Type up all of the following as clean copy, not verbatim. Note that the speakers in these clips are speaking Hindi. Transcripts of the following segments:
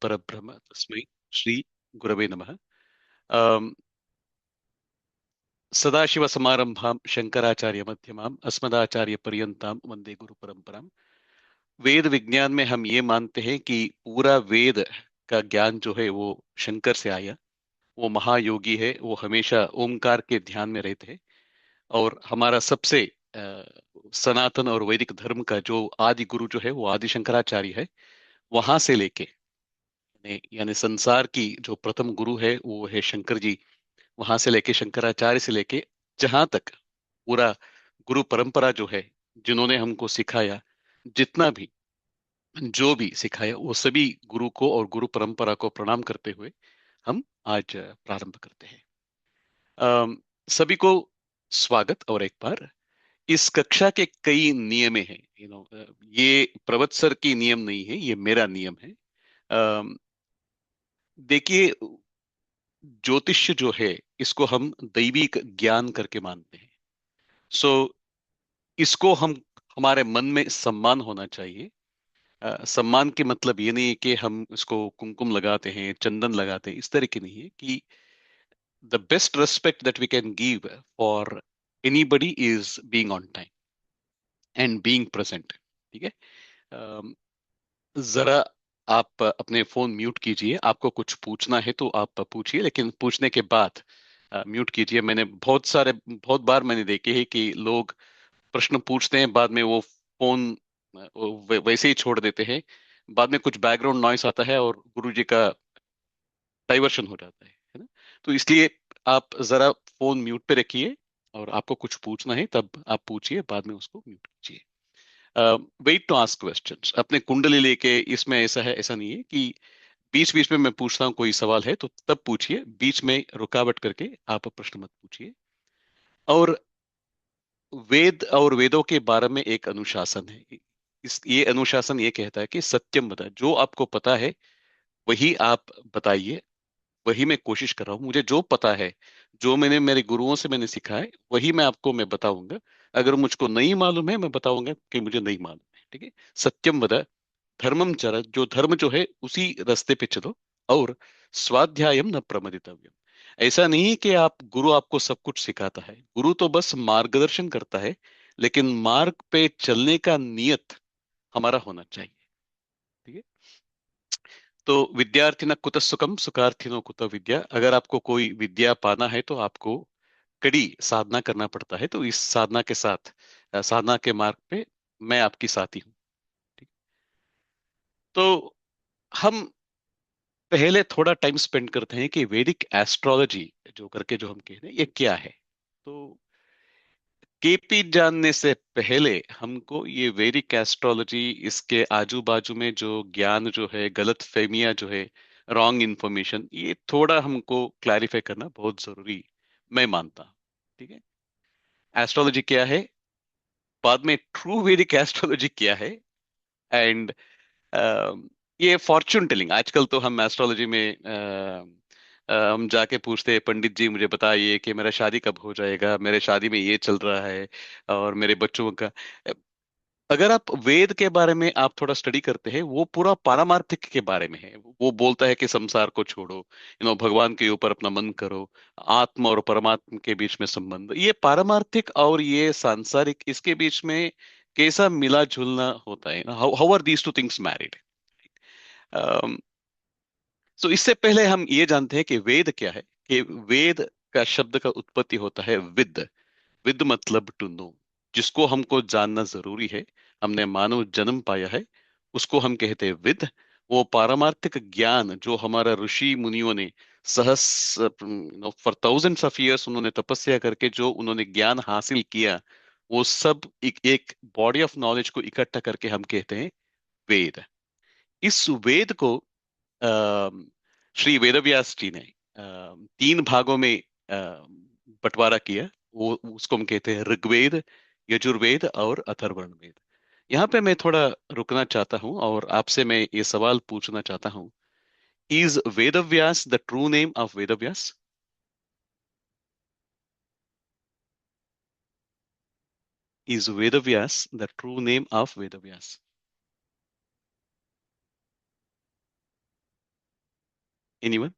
परब्रह्म तस्मै श्री गुरवे नमः। अम, सदाशिवसमारंभां शंकराचार्य मध्यमाम् अस्मदाचार्य पर्यन्तां वंदे गुरु परंपराम्। वेद विज्ञान में हम ये मानते हैं कि पूरा वेद का ज्ञान जो है वो शंकर से आया। वो महायोगी है, वो हमेशा ओमकार के ध्यान में रहते हैं। और हमारा सबसे अ, सनातन और वैदिक धर्म का जो आदि गुरु जो है वो आदि शंकराचार्य है। वहां से लेके यानी संसार की जो प्रथम गुरु है वो है शंकर जी। वहां से लेके शंकराचार्य से लेके जहां तक पूरा गुरु परंपरा जो है, जिन्होंने हमको सिखाया, जितना भी जो भी सिखाया, वो सभी गुरु को और गुरु परंपरा को प्रणाम करते हुए हम आज प्रारंभ करते हैं। अम, सभी को स्वागत। और एक बार इस कक्षा के कई नियम हैं। ये प्रवत सर की नियम नहीं है, ये मेरा नियम है। अम, देखिए, ज्योतिष जो है इसको हम दैविक ज्ञान करके मानते हैं। सो इसको हम हमारे मन में सम्मान होना चाहिए। सम्मान के मतलब ये नहीं है कि हम इसको कुमकुम लगाते हैं, चंदन लगाते हैं, इस तरह की नहीं है कि the best respect that we can give for anybody is being on time and being present. ठीक है। अम, जरा आप अपने फोन म्यूट कीजिए। आपको कुछ पूछना है तो आप पूछिए, लेकिन पूछने के बाद म्यूट कीजिए। बहुत बार मैंने देखे है कि लोग प्रश्न पूछते हैं, बाद में वो फोन वैसे ही छोड़ देते हैं। बाद में कुछ बैकग्राउंड नॉइस आता है और गुरु जी का डाइवर्शन हो जाता है ना। तो इसलिए आप जरा फोन म्यूट पे रखिए, और आपको कुछ पूछना है तब आप पूछिए, बाद में उसको म्यूट कीजिए। Wait to ask questions. अपने कुंडली लेके, इसमें ऐसा है ऐसा नहीं है कि बीच बीच में मैं पूछता हूँ कोई सवाल है तो तब पूछिए, बीच में रुकावट करके आप प्रश्न मत पूछिए। और वेद और वेदों के बारे में एक अनुशासन है। ये अनुशासन ये कहता है कि सत्यम बता, जो आपको पता है वही आप बताइए। वही मैं कोशिश कर रहा हूँ, मुझे जो पता है, जो मैंने मेरे गुरुओं से मैंने सीखा है, वही मैं बताऊंगा। अगर मुझको नहीं मालूम है, मैं बताऊंगा कि मुझे नहीं मालूम है। ठीक है। सत्यम वद धर्मम चर, जो धर्म जो है उसी रास्ते पे चलो। और स्वाध्यायम न प्रमदितव्यम। ऐसा नहीं है कि आप गुरु आपको सब कुछ सिखाता है, गुरु तो बस मार्गदर्शन करता है, लेकिन मार्ग पे चलने का नियत हमारा होना चाहिए। ठीक है। तो विद्यार्थिना कुतः सुखम सुखार्थिनो कुतः विद्या। अगर आपको कोई विद्या पाना है तो आपको कड़ी साधना करना पड़ता है। तो इस साधना के साथ, साधना के मार्ग पे मैं आपकी साथी हूँ। ठीक। तो हम पहले थोड़ा टाइम स्पेंड करते हैं कि वैदिक एस्ट्रोलॉजी जो करके जो हम कहते हैं ये क्या है। तो केपी जानने से पहले हमको ये वैदिक एस्ट्रोलॉजी, इसके आजू बाजू में जो ज्ञान जो है, गलत फहमियां जो है, रॉन्ग इंफॉर्मेशन, ये थोड़ा हमको क्लैरिफाई करना बहुत जरूरी मैं मानता हूं। ठीक है। एस्ट्रोलॉजी क्या है, बाद में ट्रू वैदिक एस्ट्रोलॉजी क्या है, एंड ये फॉर्चून टेलिंग। आजकल तो हम एस्ट्रोलॉजी में हम जाके पूछते हैं, पंडित जी मुझे बताइए कि मेरा शादी कब हो जाएगा, मेरे शादी में ये चल रहा है, और मेरे बच्चों का। अगर आप वेद के बारे में आप थोड़ा स्टडी करते हैं, वो पूरा पारमार्थिक के बारे में है। वो बोलता है कि संसार को छोड़ो, भगवान के ऊपर अपना मन करो। आत्मा और परमात्मा के बीच में संबंध, ये पारमार्थिक और ये सांसारिक, इसके बीच में कैसा मिला जुलना होता है, how are these two things married. So इससे पहले हम ये जानते हैं कि वेद क्या है। कि वेद का शब्द का उत्पत्ति होता है विद। विद मतलब टू नो, जिसको हमको जानना जरूरी है। हमने मानव जन्म पाया है, उसको हम कहते हैं विद। वो पारमार्थिक ज्ञान जो हमारा ऋषि मुनियों ने सहस फॉर थाउजेंड्स ऑफ इयर्स उन्होंने तपस्या करके जो उन्होंने ज्ञान हासिल किया, वो सब एक बॉडी ऑफ नॉलेज को इकट्ठा करके हम कहते हैं वेद। इस वेद को अ, श्री वेदव्यास जी ने तीन भागों में बंटवारा किया। वो उसको हम कहते हैं ऋग्वेद, यजुर्वेद और अथर्वण वेद। यहाँ पे मैं थोड़ा रुकना चाहता हूँ और आपसे मैं ये सवाल पूछना चाहता हूँ। Is Vedvyas the true name of Vedvyas? Is Vedvyas the true name of Vedvyas? Anyone?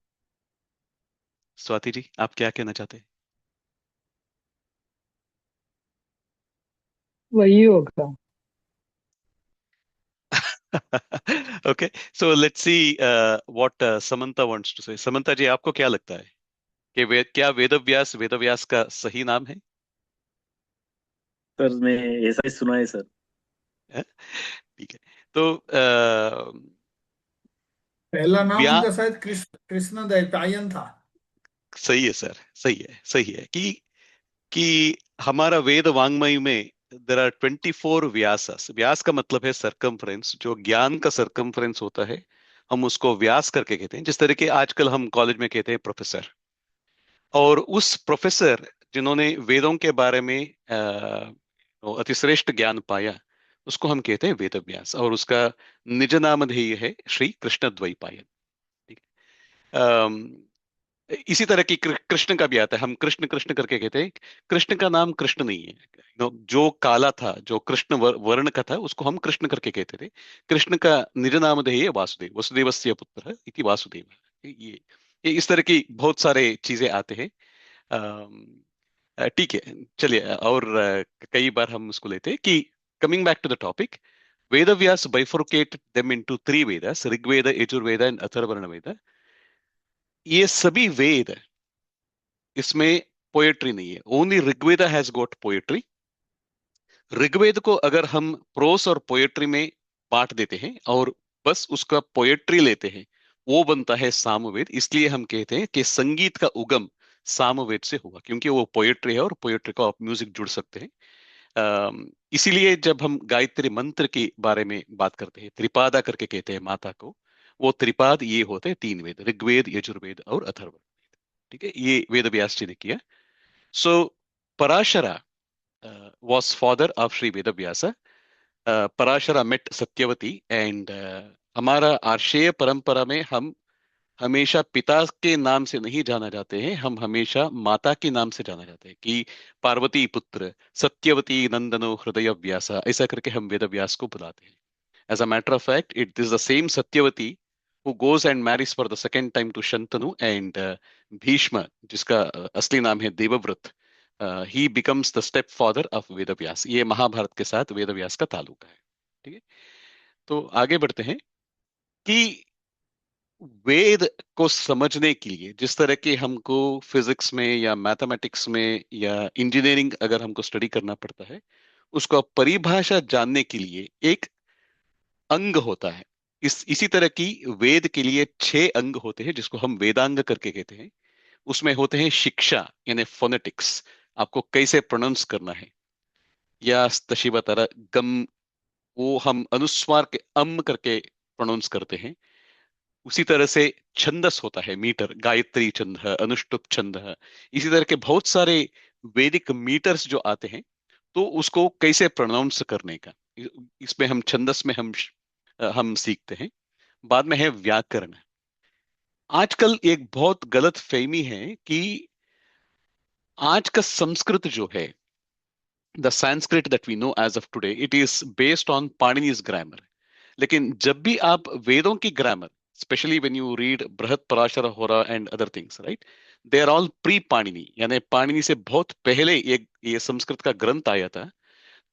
Swati ji, आप क्या कहना चाहते हैं? वही होगा। Okay, so let's see what Samanta wants to say. Samanta जी, आपको क्या लगता है कि क्या वेदव्यास वेदव्यास का सही नाम है? सर मैं ऐसा ही सुना है सर। हैं? ठीक है। तो पहला नाम व्या उनका शायद कृष्ण कृष्ण द्वैपायन था। सही है सर, सही है, सही है कि हमारा वेद वांग्मय में देर आर 24 व्यास। व्यास का मतलब है सरकमफ्रेंस, जो ज्ञान का सरकमफ्रेंस होता है, हम उसको व्यास करके कहते हैं। जिस तरह के आजकल हम कॉलेज में कहते हैं प्रोफेसर, और उस प्रोफेसर जिन्होंने वेदों के बारे में वो अतिश्रेष्ठ ज्ञान पाया, उसको हम कहते हैं वेद व्यास, और उसका निज नामधेय है श्री कृष्ण द्वैपायन। ठीक है। इसी तरह की कृष्ण का भी आता है, हम कृष्ण कृष्ण करके कहते हैं। कृष्ण का नाम कृष्ण नहीं है। जो काला था, जो कृष्ण वर्ण का था, उसको हम कृष्ण करके कहते थे। कृष्ण का निज नामधेय है वासुदेव, वसुदेवस्य पुत्र इति वासुदेव। ये इस तरह की बहुत सारे चीजें आते हैं। ठीक है, चलिए। और कई बार हम उसको लेते हैं कि coming back to the topic, Vedvyas bifurcated them into three Vedas: Rigveda, Yajurveda and Atharvan Veda. ये सभी वेद, इसमें पोएट्री नहीं है, only Rigveda has got poetry. Rigveda को अगर हम प्रोस और पोएट्री में बांट देते हैं और बस उसका पोएट्री लेते हैं, वो बनता है सामवेद। इसलिए हम कहते हैं कि संगीत का उगम सामवेद से हुआ, क्योंकि वो पोएट्री है और पोएट्री को आप म्यूजिक जुड़ सकते हैं। इसीलिए जब हम गायत्री मंत्र के बारे में बात करते हैं, त्रिपादा करके कहते हैं माता को। वो त्रिपाद ये होते हैं तीन वेद: ऋग्वेद, यजुर्वेद और अथर्ववेद। ठीक है, ये वेद व्यास जी ने किया। सो Parashara was father of Sri Vedavyasa. Parashara met Satyavati, and हमारा आर्षेय परंपरा में हम हमेशा पिता के नाम से नहीं जाना जाते हैं, हम हमेशा माता के नाम से जाना जाते हैं कि पार्वती पुत्र सत्यवती नंदनो हृदय व्यासा, ऐसा करके हम वेद व्यास को बुलाते हैं। As a matter of fact, it is the same Satyavati who goes and marries for the second time to Shantanu, and Bhishma, जिसका असली नाम है Devvrat, he becomes the stepfather of Vedvyas. ये महाभारत के साथ वेदव्यास का ताल्लुक है। ठीक है, तो आगे बढ़ते हैं कि वेद को समझने के लिए, जिस तरह के हमको फिजिक्स में या मैथमेटिक्स में या इंजीनियरिंग अगर हमको स्टडी करना पड़ता है, उसको परिभाषा जानने के लिए एक अंग होता है। इसी तरह की वेद के लिए 6 अंग होते हैं, जिसको हम वेदांग करके कहते हैं। उसमें होते हैं शिक्षा, यानी फोनेटिक्स, आपको कैसे प्रोनाउंस करना है, या तशिबतर गम, वो हम अनुस्वार के अम करके प्रोनाउंस करते हैं। उसी तरह से छंदस होता है, मीटर, गायत्री छंद है, अनुष्टुप छंद है। इसी तरह के बहुत सारे वैदिक मीटर्स जो आते हैं, तो उसको कैसे प्रोनाउंस करने का, इसमें हम छंदस में हम सीखते हैं। बाद में है व्याकरण। आजकल एक बहुत गलत फहमी है कि आज का संस्कृत जो है, the Sanskrit that we know as of today, it is based on Panini's grammar. लेकिन जब भी आप वेदों की grammar, specially when you read Brihat Parashar Hora and other things, right, they are all pre Panini, यानी पाणिनी से बहुत पहले ये संस्कृत का ग्रंथ आया था।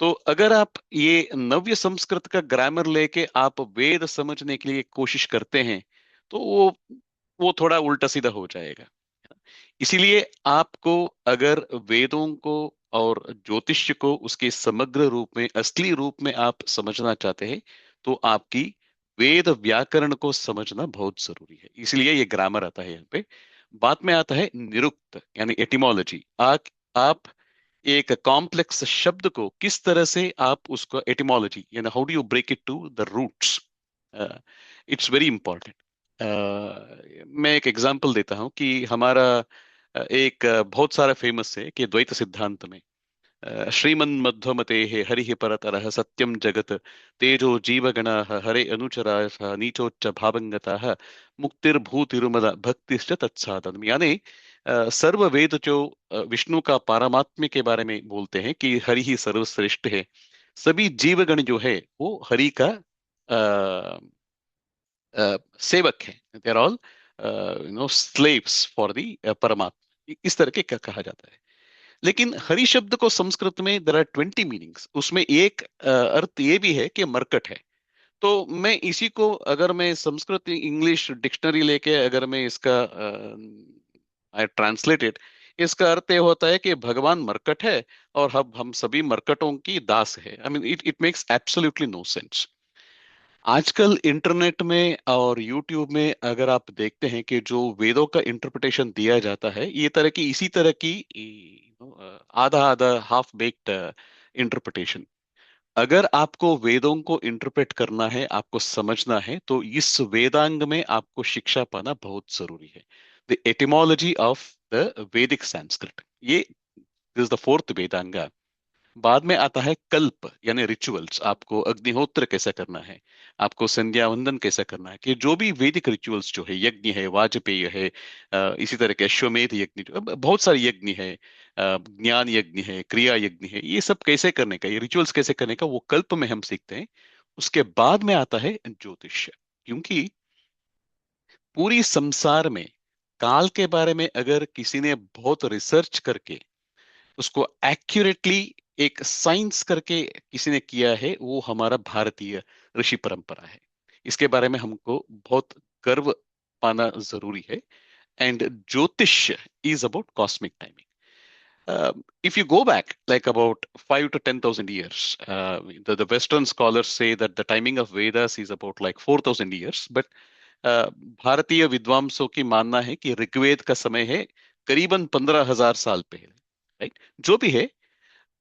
तो अगर आप ये नव्य संस्कृत का ग्रामर लेके आप वेद समझने के लिए कोशिश करते हैं, तो वो थोड़ा उल्टा सीधा हो जाएगा। इसीलिए आपको, अगर वेदों को और ज्योतिष को उसके समग्र रूप में, असली रूप में आप समझना चाहते हैं, तो आपकी वेद व्याकरण को समझना बहुत जरूरी है। इसलिए ये ग्रामर आता है यहाँ पे। बाद में आता है निरुक्त, यानी एटिमोलॉजी। आप एक कॉम्प्लेक्स शब्द को किस तरह से आप उसको, एटिमोलॉजी यानी how do you break it to the roots, it's very important. मैं एक एग्जांपल देता हूं कि हमारा एक बहुत सारा फेमस है कि द्वैत सिद्धांत में श्रीमन्मध्वमते हरि परतरः सत्यम जगत तेजो जीवगणाः हरे अनुचराः नीचोच्च भावंगताः मुक्तिर्भूतिरुमद भक्तिश्च तत्साधनम्। यानी सर्व वेद जो विष्णु का पारमात्म्य के बारे में बोलते हैं कि हरि ही सर्वश्रेष्ठ है, सभी जीवगण जो है वो हरि का सेवक है, they are all slaves for the paramatma, इस तरह के कहा जाता है। लेकिन हरि शब्द को संस्कृत में देयर आर 20 मीनिंग्स, उसमें एक अर्थ ये भी है कि मरकट है। तो मैं इसी को, अगर मैं संस्कृत इंग्लिश डिक्शनरी लेके अगर मैं इसका आई ट्रांसलेटेड, इसका अर्थ ये होता है कि भगवान मरकट है और हम सभी मरकटों की दास है। I mean it it makes absolutely no sense. आजकल इंटरनेट में और यूट्यूब में अगर आप देखते हैं कि जो वेदों का इंटरप्रिटेशन दिया जाता है, ये तरह की इसी तरह की आधा आधा हाफ बेक्ड इंटरप्रिटेशन। अगर आपको वेदों को इंटरप्रेट करना है, आपको समझना है, तो इस वेदांग में आपको शिक्षा पाना बहुत जरूरी है। द एटिमोलॉजी ऑफ द वैदिक संस्कृत, ये इज द फोर्थ वेदांग। बाद में आता है कल्प यानी रिचुअल्स। आपको अग्निहोत्र कैसा करना है, आपको संध्या वंदन कैसा करना है, कि जो भी वैदिक रिचुअल्स जो है, यज्ञ है, वाजपेय है, इसी तरह के अश्वमेध यज्ञ, बहुत सारे यज्ञ है, ज्ञान यज्ञ है, क्रिया यज्ञ है, ये सब कैसे करने का, ये रिचुअल्स कैसे करने का, वो कल्प में हम सीखते हैं। उसके बाद में आता है ज्योतिष। क्योंकि पूरी संसार में काल के बारे में अगर किसी ने बहुत रिसर्च करके उसको एक्यूरेटली एक साइंस करके किसी ने किया है, वो हमारा भारतीय ऋषि परंपरा है। इसके बारे में हमको बहुत गर्व पाना जरूरी है। एंड ज्योतिष is about cosmic timing. If you go back like about 5 to 10,000 years, the Western scholars say that the timing of Vedas is about like 4,000 years, but भारतीय विद्वांसों की मानना है कि ऋग्वेद का समय है करीबन 15,000 साल पहले। राइट, जो भी है,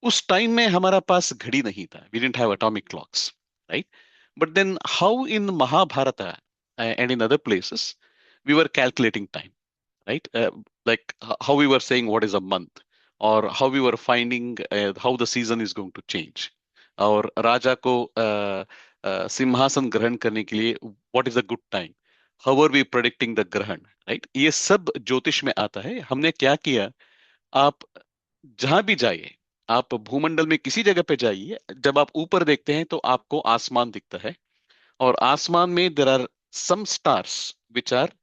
उस टाइम में हमारा पास घड़ी नहीं था, we didn't have atomic clocks. Right, but then how in Mahabharata and in other places we were calculating time, right? Like how we were saying what is a month, or how we were finding how the season is going to change, और राजा को सिंहासन ग्रहण करने के लिए what is a good time, how are we predicting the ग्रहण, right? ये सब ज्योतिष में आता है। हमने क्या किया, आप जहां भी जाइए, आप भूमंडल में किसी जगह पे जाइए, जब आप ऊपर देखते हैं तो आपको आसमान दिखता है, और आसमान में there are some stars which are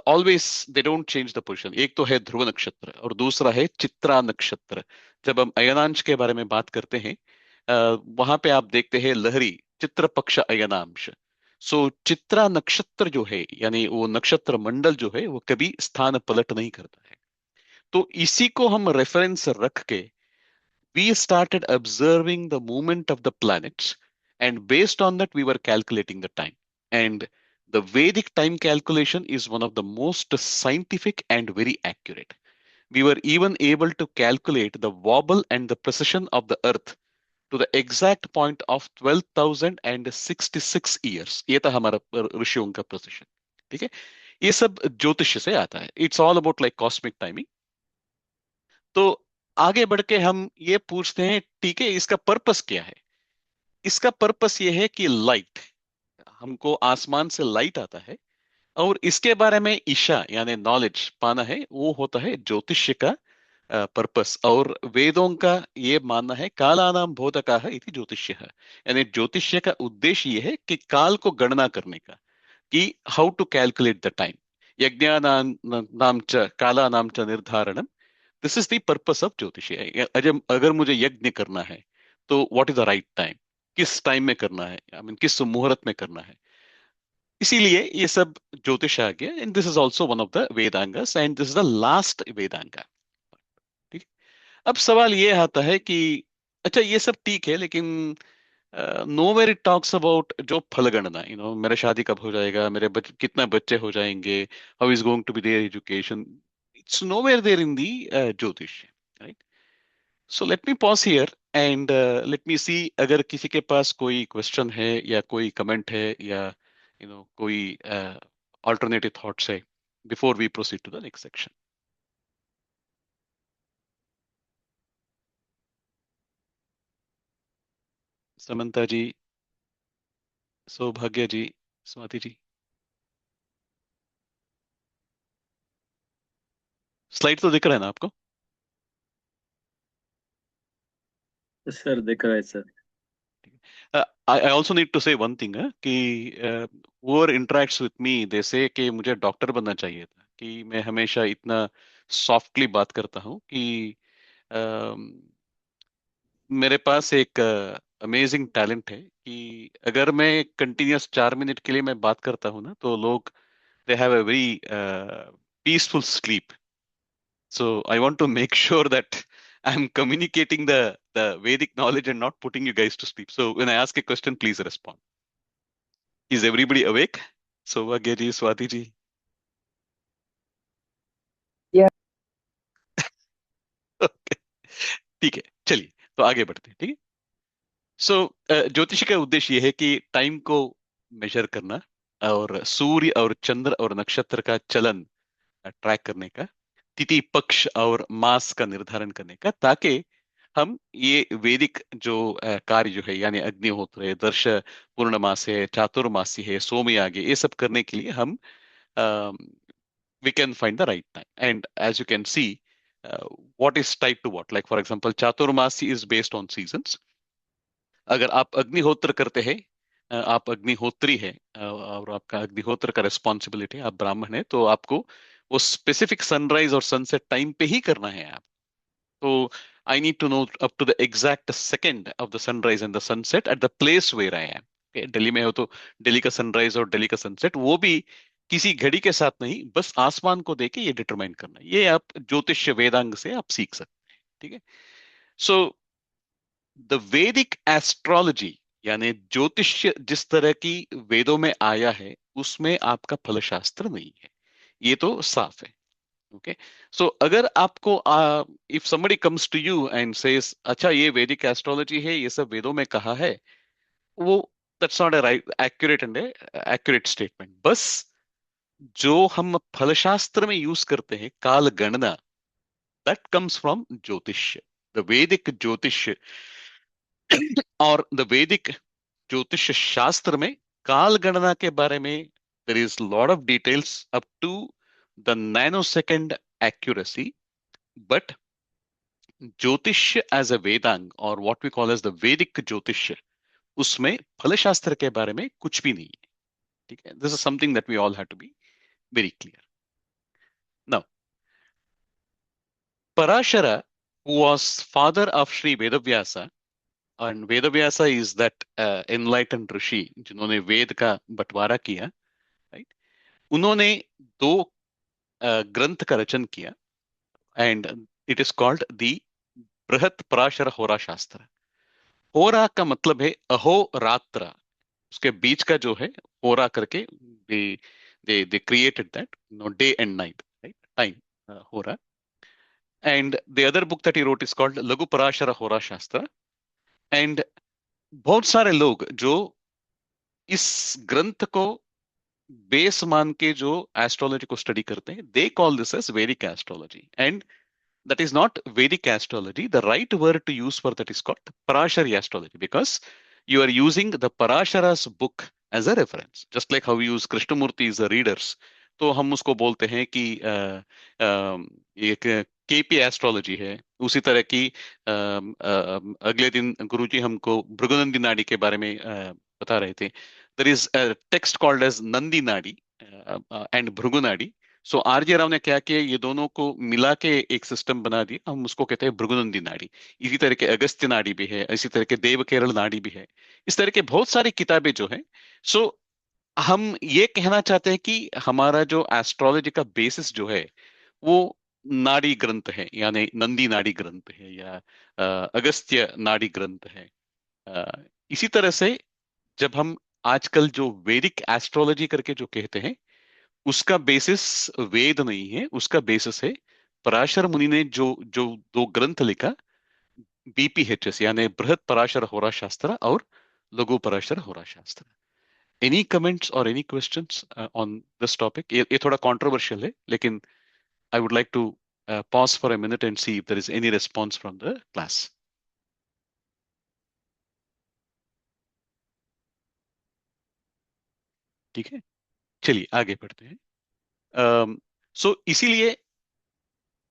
always, they don't change the position. एक तो है ध्रुव नक्षत्र और दूसरा है चित्रा नक्षत्र। जब हम अयनांश के बारे में बात करते हैं, वहां पे आप देखते हैं लहरी चित्र पक्ष अयनांश। सो चित्रा नक्षत्र जो है, यानी वो नक्षत्र मंडल जो है, वो कभी स्थान पलट नहीं करता है। तो इसी को हम रेफरेंस रख के we started observing the movement of the planets, and based on that we were calculating the time. And the Vedic time calculation is one of the most scientific and very accurate. We were even able to calculate the wobble and the precision of the earth to the exact point of 12,066 years. ये था हमारा ऋषियों का precision। ठीक है, ये सब ज्योतिष से आता है। It's all about like cosmic timing. तो आगे बढ़ के हम ये पूछते हैं, ठीक है, इसका पर्पस क्या है? इसका पर्पस ये है कि लाइट, हमको आसमान से लाइट आता है, और इसके बारे में ईशा यानी नॉलेज पाना है, वो होता है ज्योतिष्य का पर्पस। और वेदों का ये मानना है कालानाम बोधकाः इति ज्योतिष्यः, यानी ज्योतिष्य का उद्देश्य ये है कि काल को गणना करने का, कि how to calculate the time. यज्ञानां नाम च कालानाम च निर्धारणम, this is the purpose of jyotishi. अगर अगर मुझे यज्ञ करना है, तो what is the right time, किस टाइम में करना है, आई मीन किस मुहूर्त में करना है। इसीलिए ये सब ज्योतिष आ गया, and this is also one of the Vedangas, and this is the last Vedanga. ठीक है, अब सवाल ये आता है कि अच्छा ये सब ठीक है, लेकिन nowhere it talks about जो फलगणना, मेरा शादी कब हो जाएगा, मेरे कितने बच्चे हो जाएंगे, how is going to be their education, it's nowhere there in the jyotish. So let me pause here and let me see अगर किसी के पास कोई क्वेश्चन है या कोई कमेंट है, या कोई ऑल्टरनेटिव थॉट्स है, before we proceed to the next section. Samanta ji, Saubhagya ji, Swati ji, slide तो दिख रहा है ना आपको? सर दिख रहा है sir. I also need to say one thing कि whoever interacts with me they say कि मुझे डॉक्टर बनना चाहिए था, कि मैं हमेशा इतना सॉफ्टली बात करता हूँ कि अम, मेरे पास एक अमेजिंग टैलेंट है कि अगर मैं कंटिन्यूअस 4 मिनट के लिए मैं बात करता हूँ ना, तो लोग they have a very peaceful sleep. So I want to make sure that I'm communicating the Vedic knowledge and not putting you guys to sleep. So when I ask a question, please respond. Is everybody awake? Saubhagya ji, Swati ji. Yeah. Okay. ठीक है, चलिए तो आगे बढ़ते हैं. ठीक है. सो ज्योतिष का उद्देश्य यह है कि टाइम को मेजर करना और सूर्य और चंद्र और नक्षत्र का चलन ट्रैक करने का, तिथि पक्ष और मास का निर्धारण करने का, ताकि हम ये वैदिक जो कार्य जो है, यानी अग्निहोत्र है, दर्श पूर्णमास है, चातुर्मासी है, सोमयाग है, ये सब करने के लिए हम we can find the right time. And as you can see, what is tied to what? Like for example, Chaturmasi is based on seasons. अगर आप अग्निहोत्र करते हैं, आप अग्निहोत्री है, और आपका अग्निहोत्र का रिस्पॉन्सिबिलिटी, आप ब्राह्मण है, तो आपको वो स्पेसिफिक सनराइज और सनसेट टाइम पे ही करना है. आप तो I need to know up to the exact second of the sunrise and the sunset at the place where I am. Okay, Delhi में हो तो दिल्ली का सनराइज और दिल्ली का सनसेट वो भी किसी घड़ी के साथ नहीं, बस आसमान को देके ये डिटरमाइन करना है. ये आप ज्योतिष वेदांग से आप सीख सकते हैं. ठीक है. सो द वैदिक एस्ट्रोलॉजी, यानी ज्योतिष जिस तरह की वेदों में आया है, उसमें आपका फलशास्त्र नहीं है. ये तो साफ है. ओके. सो अगर आपको if somebody comes to you and says अच्छा ये वैदिक एस्ट्रोलॉजी है, ये सब वेदों में कहा है, वो that's not a right accurate and accurate statement. बस जो हम फलशास्त्र में यूज करते हैं, काल गणना, दैट कम्स फ्रॉम ज्योतिष, द वैदिक ज्योतिष. और द वैदिक ज्योतिष शास्त्र में काल गणना के बारे में there is lot of details up to the nanosecond accuracy. But jyotish as a Vedanga और what we call as the Vedic jyotish, उसमें फलशास्त्र के बारे में कुछ भी नहीं है. ठीक है. This is something that we all have to be very clear. Now, Parashara, who was father of Sri Vedavyasa, and Vedavyasa is that enlightened ऋषि जिन्होंने वेद का बंटवारा किया, राइट. उन्होंने दो ग्रंथ का रचन किया, and it is called the बृहत पराशर होरा शास्त्र. होरा का मतलब है अहो रात्र, उसके बीच का जो है होरा करके, they created that, day and night, right, time, Hora. And the other book that he wrote is called Laghu Parashara Hora शास्त्र. एंड बहुत सारे लोग जो इस ग्रंथ को बेस मान के जो एस्ट्रोलॉजी को स्टडी करते हैं, दे कॉल दिस एज वैदिक astrology. And that is not Vedic astrology. The right word to use for that is called Parashari astrology, because you are using the Parashara's book as a reference. Just like how we use Krishnamurti as the readers, तो हम उसको बोलते हैं कि एक केपी एस्ट्रोलॉजी है. उसी तरह की अगले दिन गुरुजी हमको भृगुनंदी नाड़ी के बारे में बता रहे थे. There is a text called as Nandi Nadi and Bhrigu नाड़ी. सो आरजे राव ने क्या किया, ये दोनों को मिला के एक सिस्टम बना दिया, हम उसको कहते हैं भृगुनंदी नाड़ी. इसी तरह के अगस्त्य नाड़ी भी है, इसी तरह के देव केरल नाड़ी भी है. इस तरह के बहुत सारी किताबें जो है. सो हम ये कहना चाहते हैं कि हमारा जो एस्ट्रोलॉजी का बेसिस जो है, वो नाड़ी ग्रंथ है, यानी नंदी नाड़ी ग्रंथ है, या अगस्त्य नाड़ी ग्रंथ है. अ, इसी तरह से जब हम आजकल जो वैदिक एस्ट्रोलॉजी करके जो कहते हैं, उसका बेसिस वेद नहीं है, उसका बेसिस है पराशर मुनि ने जो जो दो ग्रंथ लिखा, बीपीएचएस, यानी बृहत पराशर होरा शास्त्र और लघु पराशर होरा शास्त्र. एनी कमेंट्स और any questions on this topic? ये थोड़ा कंट्रोवर्शियल है, लेकिन I would like to pause for a minute and see if there is any response from the class. ठीक है, चलिए आगे बढ़ते हैं. सो इसीलिए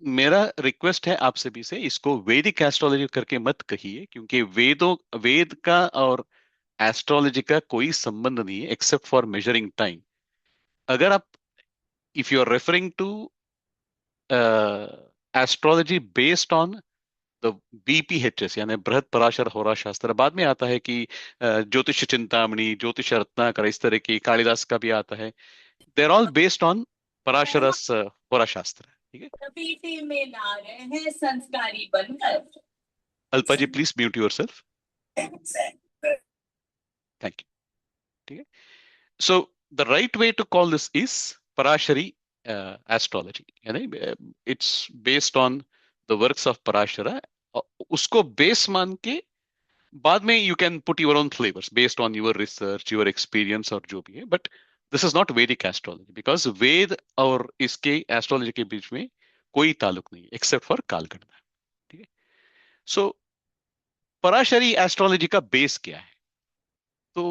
मेरा रिक्वेस्ट है आप सभी से, इसको वैदिक एस्ट्रोलॉजी करके मत कहिए, क्योंकि वेद का और एस्ट्रोलॉजी का कोई संबंध नहीं है एक्सेप्ट फॉर मेजरिंग टाइम। अगर आप, if you are referring to astrology based on the BPHS यानी बृहद पराशर होरा शास्त्र, बाद में आता है कि ज्योतिष चिंतामणि, ज्योतिष रत्नाकर, इस तरह की कालिदास का भी आता है। They are all based on Parashara's Hora Shastra. ठीक है। पीठी में ला रहे हैं संस्कारी बनकर। Alpa ji please mute yourself. Thank you. ठीक है। So the right way to call this is Parashari astrology. यानी it's based on the works of Parashara. उसको बेस मान के बाद में you can put your own flavors based on your research, your experience और जो भी है. But this is not Vedic astrology because वेद और इसके एस्ट्रोलॉजी के बीच में कोई ताल्लुक नहीं except for कालगणना। ठीक है। So पराशरी एस्ट्रोलॉजी का बेस क्या है? तो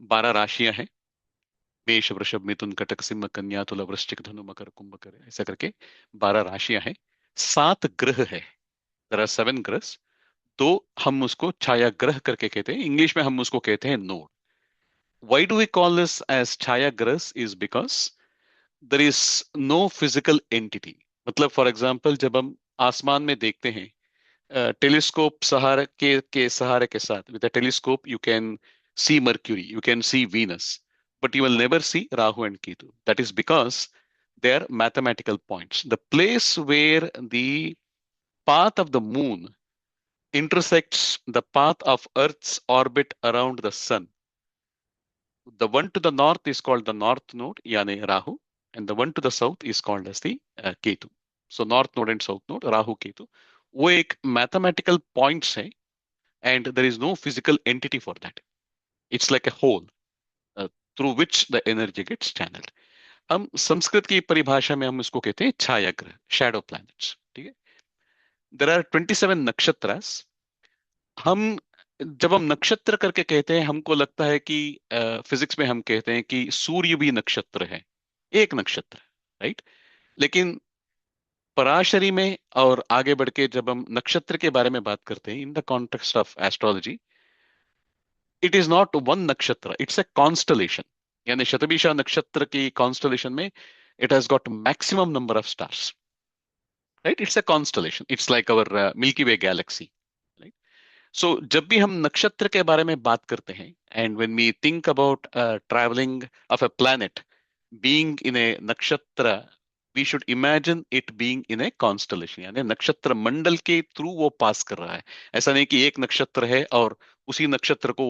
12 राशियां हैं, मेष वृषभ मिथुन कटक सिंह कन्या तुला वृश्चिक धनु मकर कुंभ कर, ऐसा करके 12 राशियां हैं। 7 ग्रह है, देयर आर 7 ग्रह। तो हम उसको छाया ग्रह करके कहते हैं, इंग्लिश में हम उसको कहते हैं node. Why do we call this as chhaya graha? Is because there is no physical entity. मतलब फॉर एग्जांपल जब हम आसमान में देखते हैं टेलीस्कोप सहारे के सहारे के साथ, with a telescope you can see Mercury, you can see Venus, but you will never see Rahu and Ketu. That is because they are mathematical points. The place where the path of the moon intersects the path of Earth's orbit around the sun, the one to the north is called the north node, yani Rahu, and the one to the south is called as the Ketu. So north node and south node, Rahu, Ketu, वो एक mathematical points है, and there is no physical entity for that. It's like a hole through which the energy gets channeled. हम संस्कृत की परिभाषा में हम इसको कहते हैं छाया ग्रह, शैडो प्लैनेट्स। ठीक है। There are 27 nakshatras. हम जब हम नक्षत्र करके कहते हैं, हमको लगता है कि फिजिक्स में हम कहते हैं कि सूर्य भी नक्षत्र है, एक नक्षत्र, राइट। लेकिन पराशरी में और आगे बढ़ के जब हम नक्षत्र के बारे में बात करते हैं in the context of astrology, it is not one nakshatra, it's a constellation. यानी शतभिषा नक्षत्र की कॉन्स्टलेशन में it has got maximum number of stars, right. It's a constellation, it's like our milky way galaxy, right. So जब भी हम नक्षत्र के बारे में बात करते हैं, and when we think about travelling of a planet being in a nakshatra, we should imagine it being in a constellation, यानी नक्षत्र मंडल के थ्रू वो पास कर रहा है। ऐसा नहीं कि एक नक्षत्र है और उसी नक्षत्र को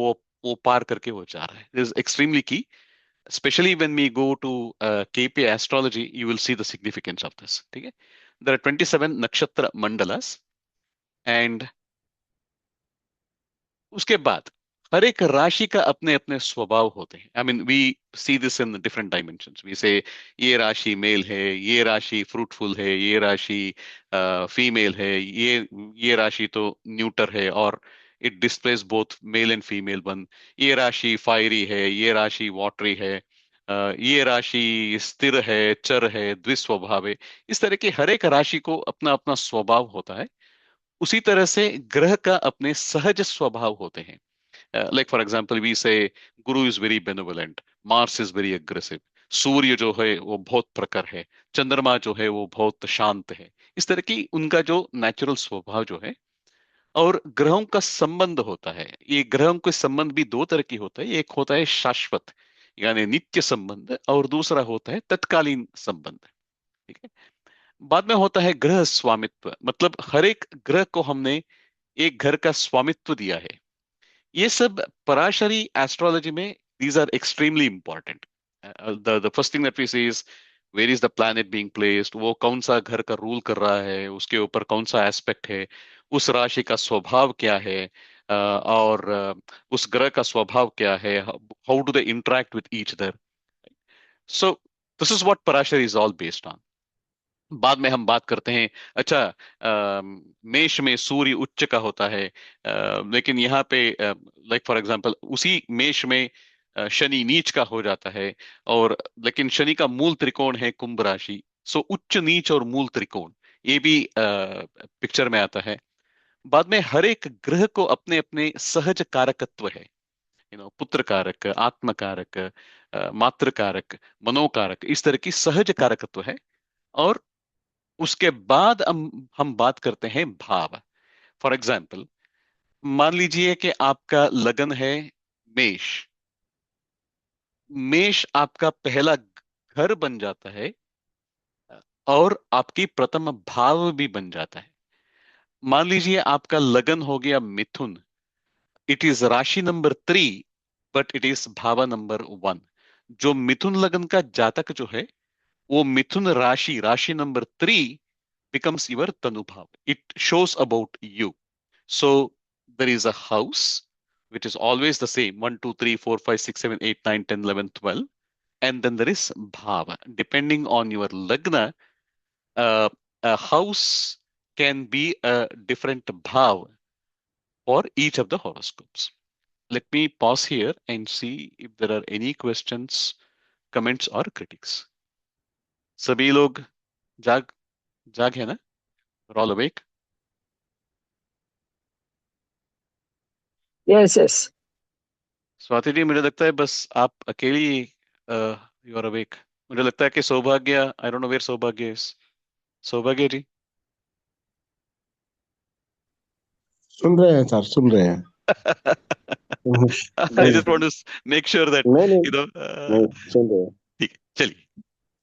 वो पार करके वो जा रहा है। दिस इज एक्सट्रीमली की, especially when we go to KP astrology, you will see the significance of this. ठीक है। There are 27 nakshatra mandalas, and उसके बाद हर एक राशि का अपने अपने स्वभाव होते हैं। I mean we see this in different dimensions. We say ये राशि मेल है, ये राशि फ्रूटफुल है, ये राशि फीमेल है, ये राशि तो न्यूटर है और it displace both male and female one. ये राशि फायरी है, ये राशि वाटरी है, ये राशि स्थिर है, चर है, द्विस्वभाव है। इस तरह की हर एक राशि को अपना अपना स्वभाव होता है। उसी तरह से ग्रह का अपने सहज स्वभाव होते हैं। Like for example we say Guru is very benevolent, Mars is very aggressive, Surya जो है वो बहुत प्रखर है, चंद्रमा जो है वो बहुत शांत है। इस तरह की उनका जो नेचुरल स्वभाव जो है, और ग्रहों का संबंध होता है। ये ग्रहों के संबंध भी दो तरह की होता है। एक होता है शाश्वत यानी नित्य संबंध, और दूसरा होता है तत्कालीन संबंध। ठीक है। बाद में होता है ग्रह स्वामित्व, मतलब हर एक ग्रह को हमने एक घर का स्वामित्व दिया है। ये सब पराशरी एस्ट्रोलॉजी में these are extremely important. The first thing that we see is where is the planet being placed, वो कौन सा घर का रूल कर रहा है, उसके ऊपर कौन सा एस्पेक्ट है, उस राशि का स्वभाव क्या है, और उस ग्रह का स्वभाव क्या है, how do they interact with each other. So this is what Parashari is all based on. बाद में हम बात करते हैं, अच्छा मेष में सूर्य उच्च का होता है, लेकिन यहाँ पे लाइक फॉर एग्जांपल उसी मेष में शनि नीच का हो जाता है, और लेकिन शनि का मूल त्रिकोण है कुंभ राशि। सो उच्च नीच और मूल त्रिकोण ये भी पिक्चर में आता है। बाद में हर एक ग्रह को अपने अपने सहज कारकत्व है। पुत्र कारक, आत्म कारक, मातृ कारक, मनोकारक, इस तरह की सहज कारकत्व है। और उसके बाद हम बात करते हैं भाव। फॉर एग्जाम्पल, मान लीजिए कि आपका लगन है मेष। मेष आपका पहला घर बन जाता है और आपकी प्रथम भाव भी बन जाता है। मान लीजिए आपका लगन हो गया मिथुन। It is rashi number 3, but it is bhava number 1। जो मिथुन लगन का जातक जो है, वो मिथुन राशि, राशि number 3 becomes your tanu bhav. It shows about you. So there is a house which is always the same: 1, 2, 3, 4, 5, 6, 7, 8, 9, 10, 11, 12. And then there is bhava. Depending on your lagna, a house can be a different bhav for each of the horoscopes. Let me pause here and see if there are any questions, comments or critics. सभी लोग जाग जाग है ना? We're all awake? Yes, yes. Swati ji, मुझे लगता है बस आप अकेली यू आर अवेक। मुझे लगता है कि Saubhagya, I don't know where Saubhagya is. Saubhagya ji. सुन रहे हैं सर, सुन रहे हैं। I just want to make sure that नहीं नहीं यू नो। नहीं, सुन रहे हैं। ठीक है, चलिए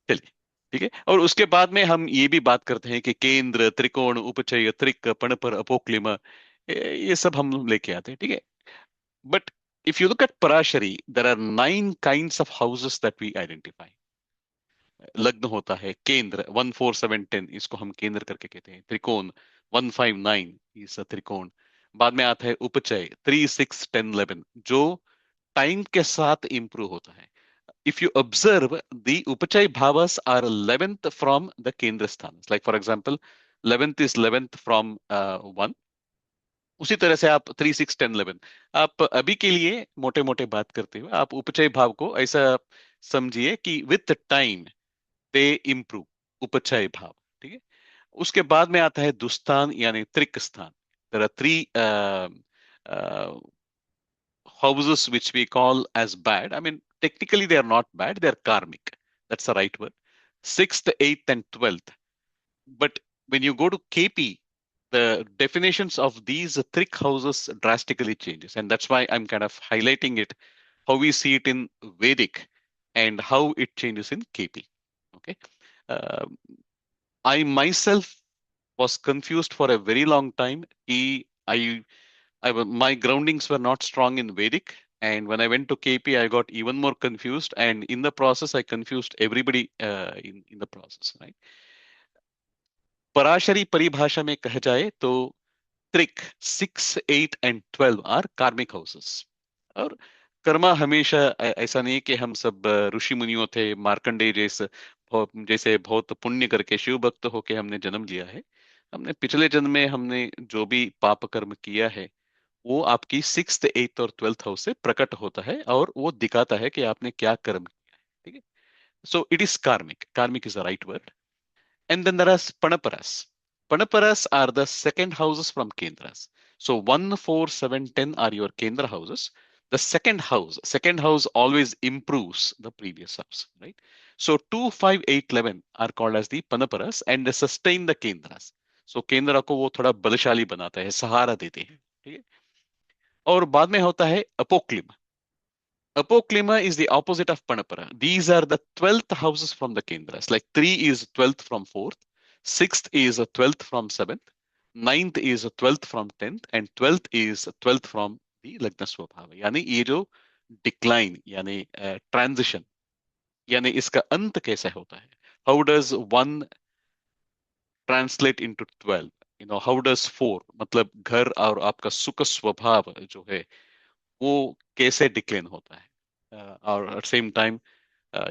चलिए, ठीक है। और उसके बाद में हम ये भी बात करते हैं कि केंद्र, त्रिकोण, उपचय, त्रिक, पणपर, अपोक्लिम, ये सब हम लेके आते हैं, ठीक है। But if you look at Parashari, there are 9 kinds of houses that we identify. लग्न होता है केंद्र 1, 4, 7, 10, इसको हम केंद्र करके कहते हैं। त्रिकोण 1, 5, 9 इस त्रिकोण। बाद में आता है उपचय 3, 6, 10, 11, जो टाइम के साथ इंप्रूव होता है। If you observe, the upachai bhavas are 11th from the kendra sthanas. Like for example, 11th is 11th from 1. उसी तरह से आप 3, 6, 10, 11, आप अभी के लिए मोटे मोटे बात करते हुए आप उपचय भाव को ऐसा समझिए कि विथ टाइम दे इम्प्रूव, उपचय भाव, ठीक है। उसके बाद में आता है दुस्थान यानी त्रिक स्थान। There are 3 houses which we call as bad. I mean, technically they are not bad, they are karmic. That's the right word. 6th, 8th, and 12th. But when you go to KP, the definitions of these trick houses drastically changes. And that's why I'm kind of highlighting it, how we see it in Vedic and how it changes in KP. Okay. I myself was confused for a very long time. My groundings were not strong in Vedic, and when I went to KP, I got even more confused. And in the process, I confused everybody in the process. Right? Parashari परिभाषा में कहा जाए तो त्रिक 6, 8 and 12 आर कार्मिक हाउसेस। और कर्मा हमेशा ऐसा नहीं कि हम सब ऋषि मुनियों थे, मार्कंडेय जैसे बहुत पुण्य करके शिव भक्त होके हमने जन्म लिया है। हमने पिछले जन्म में हमने जो भी पाप कर्म किया है वो आपकी 6th, 8th और 12th हाउस से प्रकट होता है और वो दिखाता है कि आपने क्या कर्म किया है, ठीक है। सो इट इज कार्मिक। कार्मिक is the right word. And then there are Panaparas. Panaparas are the second houses from Kendras. So 1, 4, 7, 10 are your Kendra houses. The second house always improves the previous house, right? So 2, 5, 8, 11 are called as the Panaparas and they sustain the Kendras. So Kendra को वो थोड़ा बलशाली बनाता है, सहारा देते हैं, ठीक है। और बाद में होता है Apoklima. Apoklima is the opposite of Panapara. These are the 12th houses from the Kendras. Like 3 is 12th from 4th, 6th is 12th from 7th, 9th is 12th from 10th, and 12th is 12th from the Lagna Swabhava. यानी ये जो डिक्लाइन यानी ट्रांजिशन, यानी इसका अंत कैसे होता है? How does 1 translate into 12? How does 4, मतलब घर और आपका सुख स्वभाव जो है वो कैसे डिक्लाइन होता है? Or at the same time,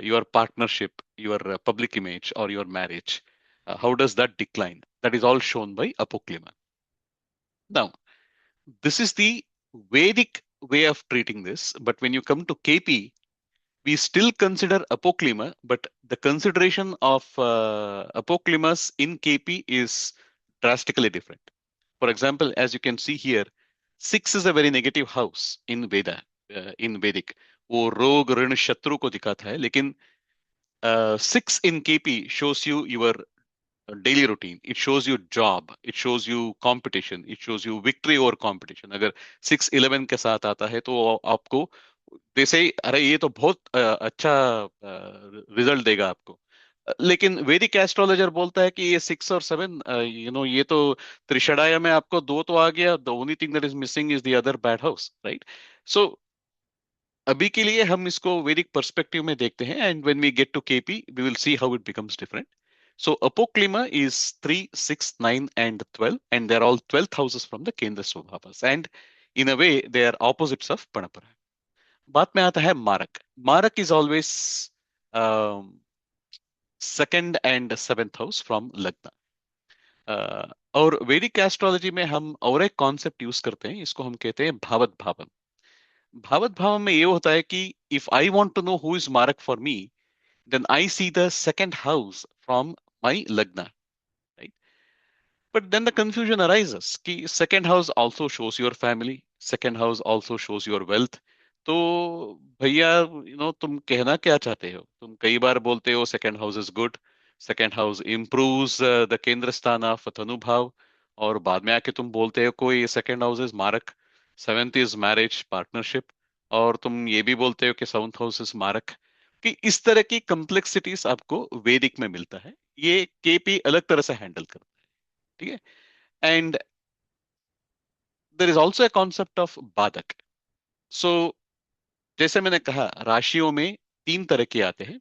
your partnership, your public image, or your marriage, how does that decline? That is all shown by Apoklima. Now, this is the Vedic way of treating this, but when you come to KP, we still consider Apoklima, but the consideration of Apoklimas in KP is drastically different. For example, as you can see here, 6 is a very negative house in Veda. इन वैदिक, वो रोग ऋण शत्रु को दिखाता है, लेकिन 6 in KP shows you your daily routine. It shows you job, it shows you competition, it shows you victory over competition. अगर 6-11 के साथ आता है तो आपको जैसे ही, अरे ये तो बहुत अच्छा रिजल्ट देगा आपको। लेकिन वैदिक एस्ट्रोलॉजर बोलता है कि ये 6 और 7, ये तो त्रिषणाय में आपको 2 तो आ गया, the only thing that is missing is the other bad house, right? So अभी के लिए हम इसको वैदिक पर्सपेक्टिव में देखते हैं, and when we get to KP we will see how it becomes different. So Apoklima is 3, 6, 9, and 12, and they're all 12th houses from the Kendra Swabhavas, and in a way they are opposites of Panapara. बात में आता है मारक. मारक is always second and seventh house from Lagna. और वैदिक एस्ट्रोलॉजी में हम और एक कॉन्सेप्ट यूज करते हैं, इसको हम कहते हैं भावत भावन. भावत भावन में ये होता है कि if I want to know who is maraka for me, then I see the second house from my Lagna, right? But then the confusion arises कि second house also shows your family, second house also shows your wealth. तो भैया तुम कहना क्या चाहते हो? तुम कई बार बोलते हो second house is good, second house improves the केंद्र स्थान of धनुभाव, और बाद में आके तुम बोलते हो कोई second house is मारक, seventh is marriage partnership, और तुम ये भी बोलते हो कि seventh house is मारक. कि इस तरह की कॉम्प्लेक्सिटीज आपको वैदिक में मिलता है, ये केपी अलग तरह से हैंडल करता है, ठीक है? And there is also a concept of badhak. So जैसे मैंने कहा, राशियों में 3 तरह के आते हैं,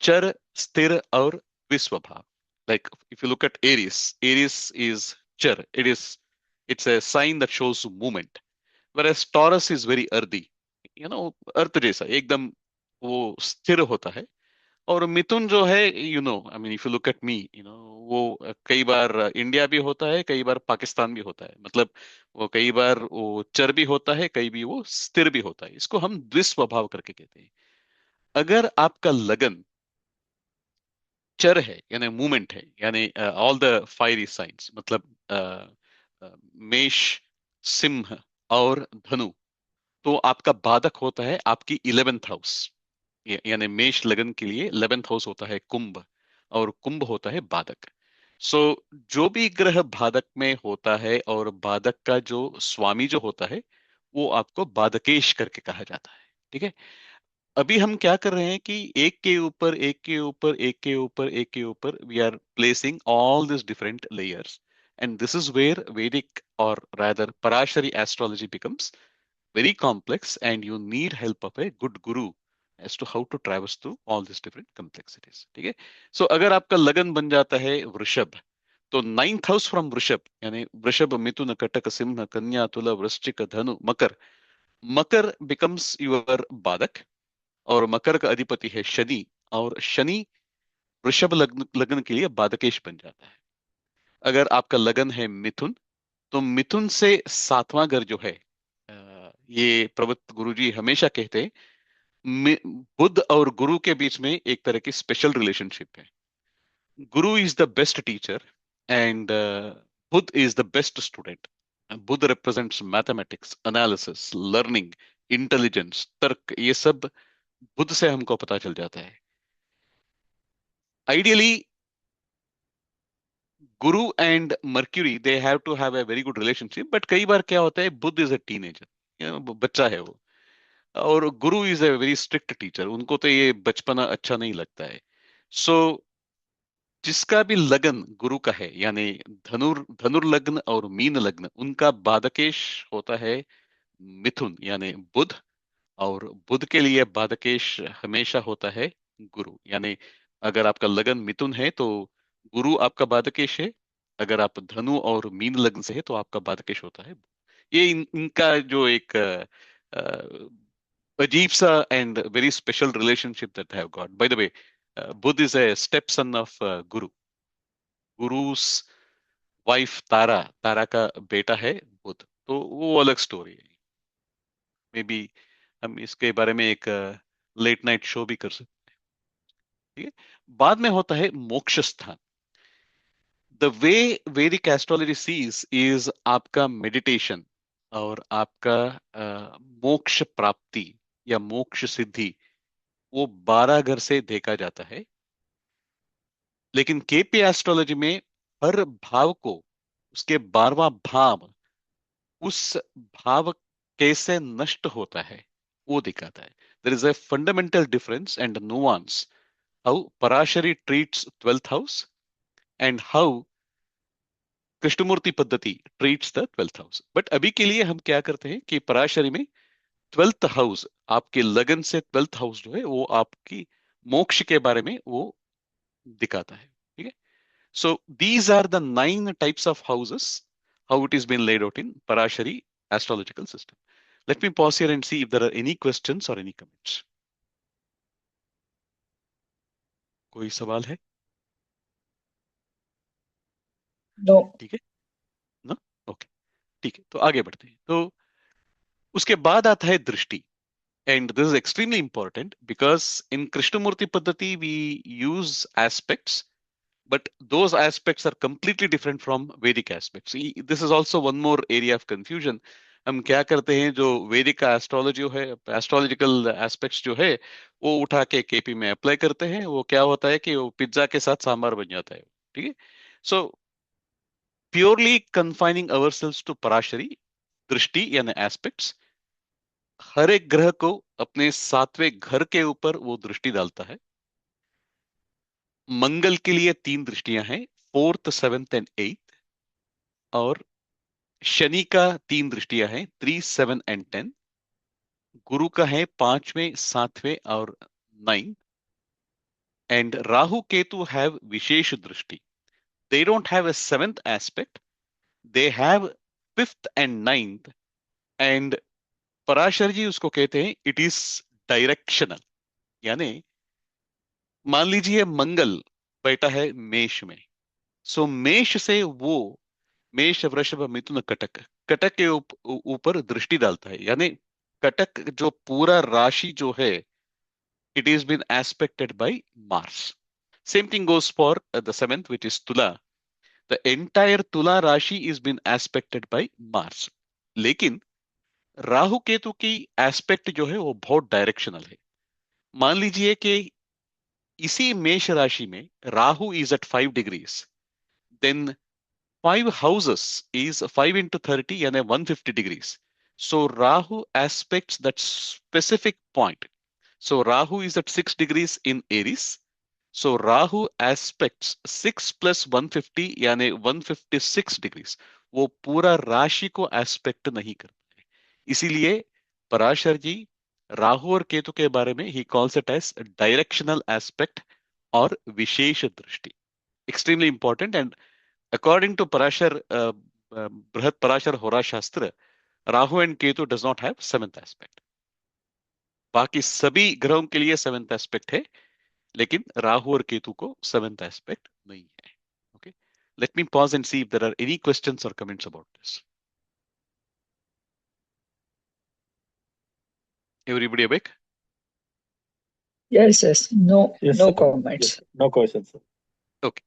चर, स्थिर और विश्वभाव. Like if you look at Aries, Aries is chara, it's a sign that shows movement, whereas Taurus is very earthy, अर्थ जैसा एकदम वो स्थिर होता है. और मिथुन जो है, I mean if you look at me, वो कई बार इंडिया भी होता है, कई बार पाकिस्तान भी होता है. मतलब वो कई बार वो चर भी होता है, कई भी वो स्थिर भी होता है. इसको हम द्विस्वभाव करके कहते हैं. अगर आपका लगन चर है, यानी मूवमेंट है, यानी ऑल द फायरी साइंस, मतलब मेष, सिंह और धनु, तो आपका बाधक होता है आपकी 11th हाउस. यानी मेष लगन के लिए 11th हाउस होता है कुंभ, और कुंभ होता है बाधक. सो जो भी ग्रह बाधक में होता है, और बाधक का जो स्वामी जो होता है, वो आपको बाधकेश करके कहा जाता है, ठीक है? अभी हम क्या कर रहे हैं कि एक के ऊपर एक के ऊपर एक के ऊपर एक के ऊपर we are placing all this different layers, and this is where Vedic, और rather Parashari astrology becomes very complex, and you need help of a good guru as to how to traverse through all these different complexities, ठीक है? सो अगर आपका लगन बन जाता है वृषभ, तो 9th हाउस फ्रॉम वृषभ, यानी वृषभ, मिथुन, कटक, सिंह, कन्या, तुला, वृश्चिक, धनु, मकर. मकर बिकम्स योर बाधक, और मकर का अधिपति है शनि, और शनि वृषभ लग्न लगन के लिए बाधकेश बन जाता है. अगर आपका लगन है मिथुन, तो मिथुन से 7वां घर जो है, ये प्रवृत्त गुरुजी हमेशा कहते हैं, बुध और गुरु के बीच में एक तरह की स्पेशल रिलेशनशिप है. Guru is the best teacher, and Budh is the best student. Budh represents mathematics, analysis, learning, intelligence, tark. ये सब बुध से हमको पता चल जाता है. Ideally Guru and Mercury, they have to have a very good relationship, but कई बार क्या होता है, बुध इज अ टीनेजर, बच्चा है वो, और गुरु is a very strict teacher, उनको तो ये बचपना अच्छा नहीं लगता है. सो जिसका भी लगन गुरु का है, यानी धनुर्लग्न और मीन लग्न, उनका बाधकेश होता है मिथुन, यानी बुध. और बुध के लिए बाधकेश हमेशा होता है गुरु. यानी अगर आपका लगन मिथुन है तो गुरु आपका बाधकेश है, अगर आप धनु और मीन लग्न से है तो आपका बाधकेश होता है. ये इनका जो एक अजीब सा and very special relationship that have got. By the way, Budh is a step son of Guru. गुरु's वाइफ तारा, तारा का बेटा है बुध, तो वो अलग स्टोरी है. मे बी हम इसके बारे में एक लेट नाइट शो भी कर सकते हैं, ठीक है? बाद में होता है मोक्ष स्थान. द वे वैदिक एस्ट्रोलॉजी सीज इज आपका मेडिटेशन और आपका मोक्ष प्राप्ति या मोक्ष सिद्धि वो 12 घर से देखा जाता है। लेकिन केपी एस्ट्रोलॉजी में हर भाव को उसके 12वां भाव उस भाव कैसे नष्ट होता है वो दिखाता है। There is a fundamental difference and nuance how Parashari treats 12th house and how Krishnamurti Paddhati treats the 12th house. But अभी के लिए हम क्या करते हैं कि पराशरी में 12th हाउस आपके लगन से 12th हाउस जो है वो आपकी मोक्ष के बारे में वो दिखाता है। ठीक है। So these are the 9 types of houses, how it is been laid out in Parashari astrological system. Let me pause here and see if there are any questions or any comments. कोई सवाल है? नो। ठीक है ना? ओके, ठीक है, तो आगे बढ़ते हैं। तो उसके बाद आता है दृष्टि, and this is extremely important because in Krishnamurti Paddhati we use aspects, but those aspects are completely different from Vedic aspects. This is also one more area of confusion. हम क्या करते हैं, जो वैदिक का एस्ट्रोलॉजी है, एस्ट्रोलॉजिकल एस्पेक्ट्स जो है वो उठा के केपी में अप्लाई करते हैं। वो क्या होता है कि वो पिज्जा के साथ सांभर बन जाता है। ठीक है। सो purely confining ourselves to Parashari दृष्टि यानी एस्पेक्ट्स, हर एक ग्रह को अपने 7वें घर के ऊपर वो दृष्टि डालता है। मंगल के लिए 3 दृष्टियां हैं, 4th 7th एंड 8th, और शनि का 3 दृष्टियां हैं, 3 7 एंड 10। गुरु का है 5वें 7वें और 9th, and Rahu Ketu have vishesh drishti. They don't have a 7th aspect, they have 5th and 9th, and Parashar ji उसको कहते हैं इट इज डायरेक्शनल। यानी मान लीजिए मंगल बैठा है मेष में, सो मेष से वो मेष वृषभ मिथुन कटक, कटक के ऊपर दृष्टि डालता है। यानी कटक जो पूरा राशि जो है it is been aspected by Mars. Same thing goes for the 7th, which is Tula. The entire Tula Rashi is been aspected by Mars. लेकिन राहु केतु की एस्पेक्ट जो है वो बहुत डायरेक्शनल है। मान लीजिए कि इसी मेष राशि में Rahu is at 5 degrees, then 5 houses is 5 into 30 यानी 150 degrees. So Rahu aspects that specific point. So Rahu is at 6 degrees in Aries. So Rahu aspects 6 plus 150 यानी 156 degrees. वो पूरा राशि को एस्पेक्ट नहीं करता है। इसीलिए पराशर जी राहु और केतु के बारे में ही calls it as directional aspect और विशेष दृष्टि। Extremely important. And according to Parashar Brihat Parashar Hora Shastra, Rahu and Ketu does not have 7th aspect. बाकी सभी ग्रहों के लिए 7th एस्पेक्ट है, लेकिन राहु और केतु को 7th एस्पेक्ट नहीं है। Okay, let me pause and see if there are any questions और comments about this. Everybody awake? Yes yes. No Yes, no sir. Comments. Yes, no questions, sir. Okay,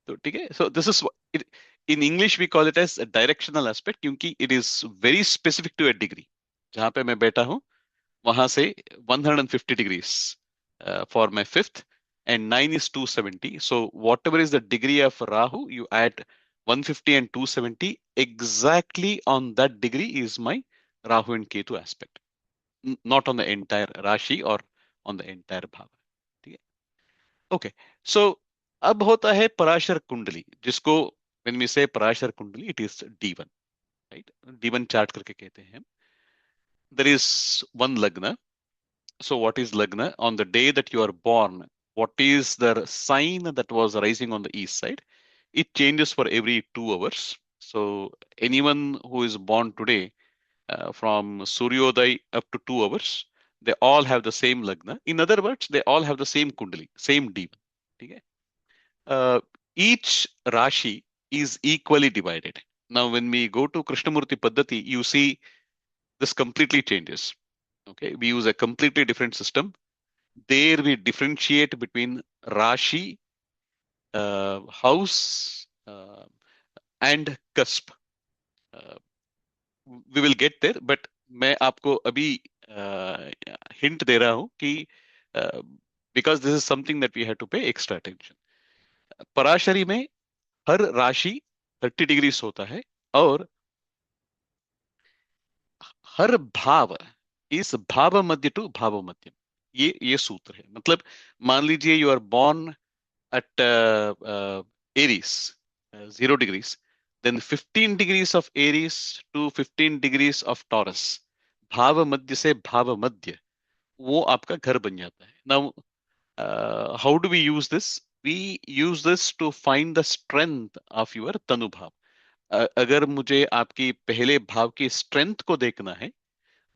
तो ठीक है। So this is in English we call it as directional aspect, क्योंकि it is very specific to a degree. जहां पे मैं बैठा हूं वहां से 150 degrees for my 5th, and 9 is 270. So whatever is the degree of Rahu, you add 150 and 270. Exactly on that degree is my Rahu and Ketu aspect, not on the entire Rashi or on the entire Bhava. ठीक है? Okay. So अब होता है पराशर कुंडली, जिसको when we say पराशर कुंडली, it is D1, right? D1 chart करके कहते हैं। There is one lagna. So what is Lagna? On the day that you are born, what is the sign that was rising on the east side? It changes for every 2 hours. So anyone who is born today, from Suryodaya up to 2 hours, they all have the same Lagna. In other words, they all have the same Kundali, same demon. Okay? Each Rashi is equally divided. Now, when we go to Krishnamurti Paddhati, you see this completely changes. Okay, we use a completely different system. There we differentiate between Rashi, house, and cusp. We will get there, but मैं आपको अभी हिंट दे रहा हूं कि because this is something that we have to pay extra attention. Parashari में हर राशि 30 डिग्री होता है, और हर भाव इस भाव मध्य टू भाव मध्य, ये सूत्र है। मतलब मान लीजिए you are born at Aries, 0 degrees, then 15 degrees of Aries to 15 degrees of Taurus, भाव मध्य से भाव मध्य, वो आपका घर बन जाता है। Now how do we use this? We use this to find the strength of your tanu bhava. अगर मुझे आपकी पहले भाव की स्ट्रेंथ को देखना है,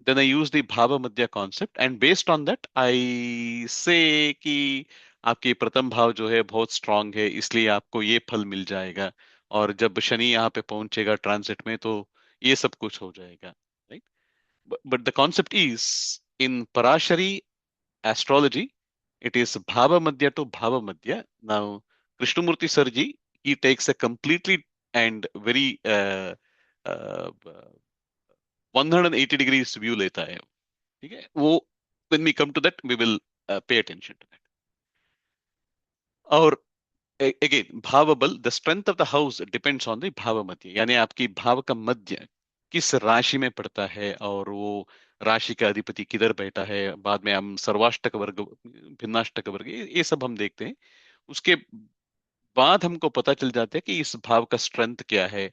then I use the भाव मध्य concept, and based on that I say कि आपकी प्रथम भाव जो है बहुत स्ट्रांग है, इसलिए आपको ये फल मिल जाएगा, और जब शनि यहाँ पे पहुंचेगा ट्रांजिट में तो ये सब कुछ हो जाएगा, right? But the concept is in Parashari astrology, it is bhava madhya to bhava madhya. Now Krishnamurti sir ji, he takes a completely and very 180 degrees view लेता है, ठीक है वो। when we come to that we will pay attention to that। और again भाव बल, the strength of the house depends on the भाव मध्य, यानी आपकी भाव का मध्य किस राशि में पड़ता है, और वो राशि का अधिपति किधर बैठा है। बाद में हम सर्वाष्टक वर्ग, भिन्नाष्टक वर्ग, ये सब हम देखते हैं। उसके बाद हमको पता चल जाता है कि इस भाव का स्ट्रेंथ क्या है,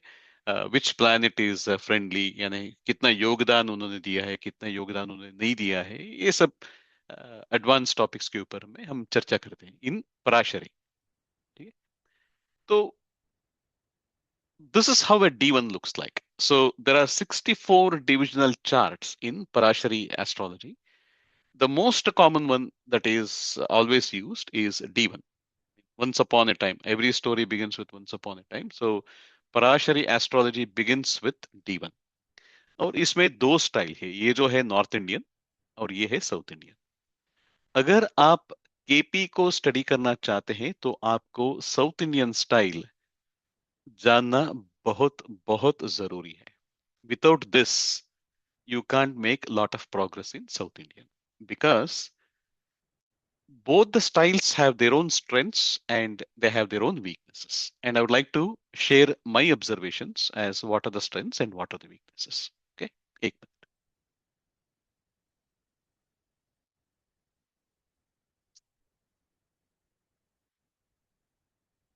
विच प्लैनेट इज फ्रेंडली, यानी कितना योगदान उन्होंने दिया है, कितना योगदान उन्होंने नहीं दिया है। ये सब एडवांस टॉपिक्स के ऊपर में हम चर्चा करते हैं इन पराशरी, ठीक है। तो this is how a D1 looks like. So there are 64 divisional charts in Parashari astrology. The most common one that is always used is D1. Once upon a time. Every story begins with once upon a time. So Parashari astrology begins with D1. और इसमें दो स्टाइल है, ये जो है नॉर्थ इंडियन और ये है साउथ इंडियन। अगर आप केपी को स्टडी करना चाहते हैं तो आपको साउथ इंडियन स्टाइल जानना बहुत बहुत जरूरी है। Without this, you can't make a lot of progress in South Indian, because both the styles have their own strengths and they have their own weaknesses. And I would like to share my observations as what are the strengths and what are the weaknesses. Okay, एक मिनट।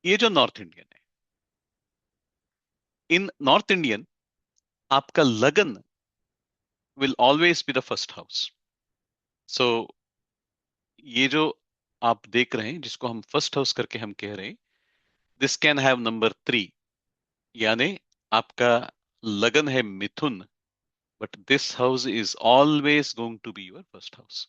ये जो नॉर्थ इंडियन है, इन नॉर्थ इंडियन आपका लगन will always be the first house. So ये जो आप देख रहे हैं, जिसको हम फर्स्ट हाउस करके हम कह रहे हैं, दिस कैन हैव नंबर 3, यानी आपका लगन है Mithun, but this house is always going to be your first house.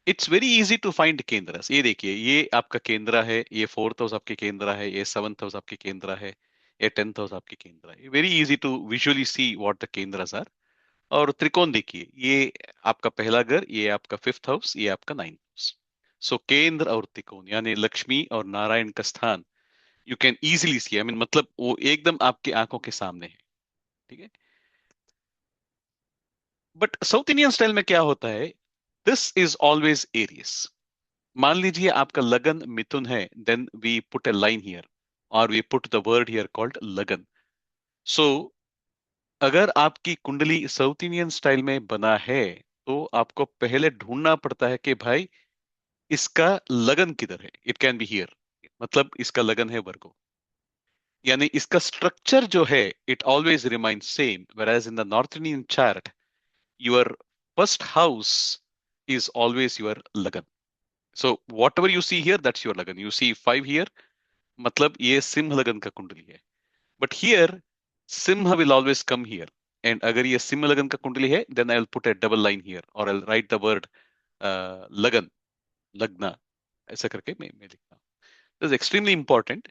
It's very easy to find kendras. ये देखिए, ये आपका केंद्र है, ये फोर्थ हाउस आपके केंद्र है, ये सेवंथ हाउस आपके केंद्र है, ये 10th हाउस आपके केंद्र है। Very easy to visually see what the kendras are. और त्रिकोण देखिए, ये आपका पहला घर, ये आपका 5th हाउस, ये आपका 9th हाउस। सो केंद्र और त्रिकोण यानी लक्ष्मी और नारायण का स्थान you can easily C, I mean मतलब वो एकदम आपकी आंखों के सामने है, ठीक है। बट साउथ इंडियन स्टाइल में क्या होता है, दिस इज ऑलवेज एरियस। मान लीजिए आपका लगन मिथुन है, then we put a line here और we put the word here called lagan. So अगर आपकी कुंडली साउथ इंडियन स्टाइल में बना है तो आपको पहले ढूंढना पड़ता है कि भाई इसका लगन किधर है। इट कैन बी हियर, मतलब इसका लगन है वर्गो, यानी इसका स्ट्रक्चर जो है it always remains same, whereas in the north Indian chart your first house is always your lagan. So whatever you see here, that's your lagan. You see 5 here, मतलब ये सिंह लगन का कुंडली है। But here Singh will always come here, and अगर ये सिंह लगन का कुंडली है, then I will put a double line here or I'll write the word लगन, लगना, ऐसा करके मैं लिखता हूँ। This is extremely important.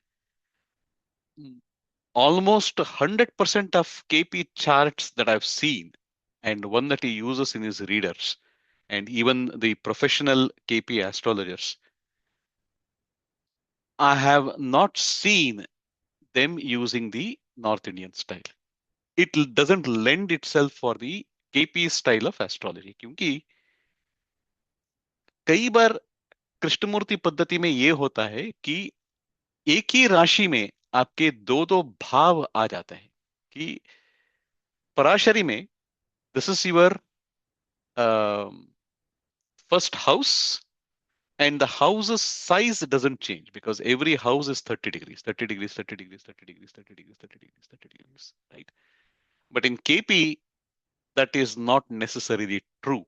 Almost 100% of KP charts that I've seen, and one that he uses in his readers, and even the professional KP astrologers, I have not seen them using the North Indian style. it doesn't lend itself for the KP style of astrology, क्योंकि कई बार कृष्णमूर्ति पद्धति में ये होता है कि एक ही राशि में आपके दो दो भाव आ जाते हैं कि पराशरी में this is your first house and the house's size doesn't change because every house is 30 degrees, 30 degrees, 30 degrees, 30 degrees, 30 degrees, 30 degrees, 30 degrees, right? But in KP, that is not necessarily true.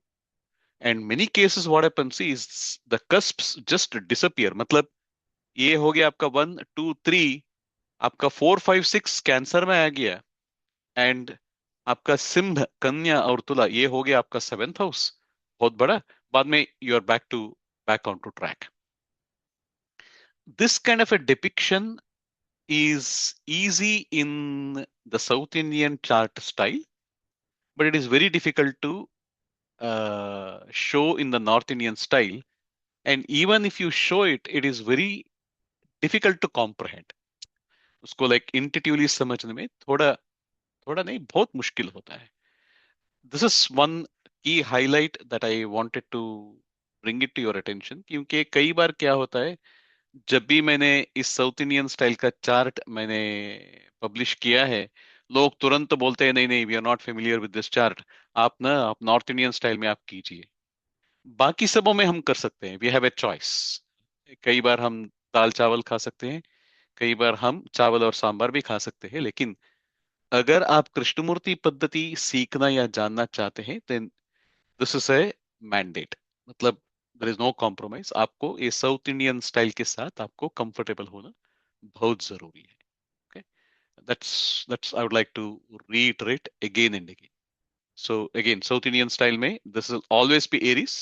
And many cases what happens is the cusps just disappear. मतलब ये हो गया आपका 1, 2, 3, आपका 4, 5, 6 कैंसर में आ गया, एंड आपका सिंह, कन्या और तुला ये हो गया आपका 7th हाउस, बहुत बड़ा, बाद में you are back on to track. This kind of a depiction is easy in the South Indian chart style, but it is very difficult to show in the North Indian style. And even if you show it, it is very difficult to comprehend. उसको like intuitively समझने में थोड़ा थोड़ा नहीं बहुत मुश्किल होता है. This is one key highlight that I wanted to bring it to your attention, क्योंकि कई बार क्या होता है, जब भी मैंने इस साउथ इंडियन स्टाइल का चार्ट मैंने पब्लिश किया है, लोग तुरंत बोलते हैं नहीं नहीं, we are not familiar with this chart, आप नॉर्थ इंडियन स्टाइल में आप कीजिए. बाकी सबों में हम कर सकते हैं, वी हैव ए चॉइस. कई बार हम दाल चावल खा सकते हैं, कई बार हम चावल और सांभर भी खा सकते हैं, लेकिन अगर आप कृष्णमूर्ति पद्धति सीखना या जानना चाहते हैं, then this is a mandate. मतलब देयर इज नो कॉम्प्रोमाइज. आपको ये साउथ इंडियन स्टाइल के साथ आपको कंफर्टेबल होना बहुत जरूरी है. Okay? That's I would like to reiterate again and again. So again, South Indian style में this will always be Aries.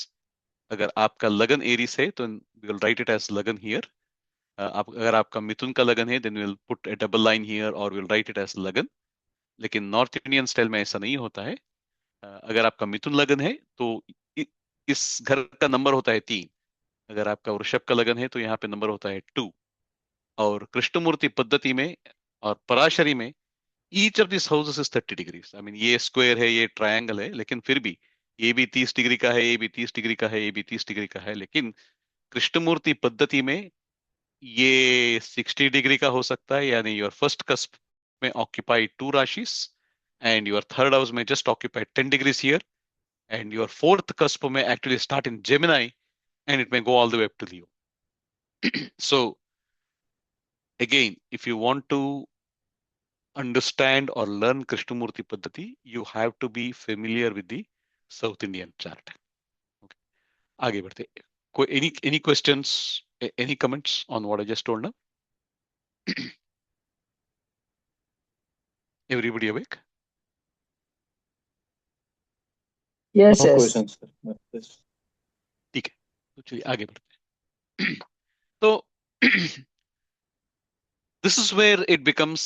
अगर आपका लगन एरीज है तो we will write it as लगन here. अगर आपका मिथुन का लगन है then we will put a double line here or we will write it as लगन. लेकिन नॉर्थ इंडियन स्टाइल में ऐसा नहीं होता है. अगर आपका मिथुन लगन है तो इस घर का नंबर होता है 3. अगर आपका वृषभ का लगन है तो यहाँ पे नंबर होता है 2. और कृष्णमूर्ति पद्धति में और पराशरी में each of this houses is 30 degrees. I mean ये स्क्वायर है, ये ट्रायंगल है, लेकिन फिर भी ये भी 30 डिग्री का है, ये भी 30 डिग्री का है, ये भी 30 डिग्री का है. लेकिन कृष्णमूर्ति पद्धति में ये 60 डिग्री का हो सकता है, यानी योर फर्स्ट कस्प में occupy 2 rashis and your third house में just occupy 10 degrees here, and your fourth cusp में actually start in Gemini and it may go all the way up to Leo. So again, if you want to understand or learn Krishnamurti Paddhati, you have to be familiar with the South Indian chart. Okay. आगे बढ़ते. Any questions, any comments on what I just told now? Everybody awake? Yes, No yes. questions, sir. No, yes. ठीक है, तो चलिए आगे बढ़ते हैं. तो this is where it becomes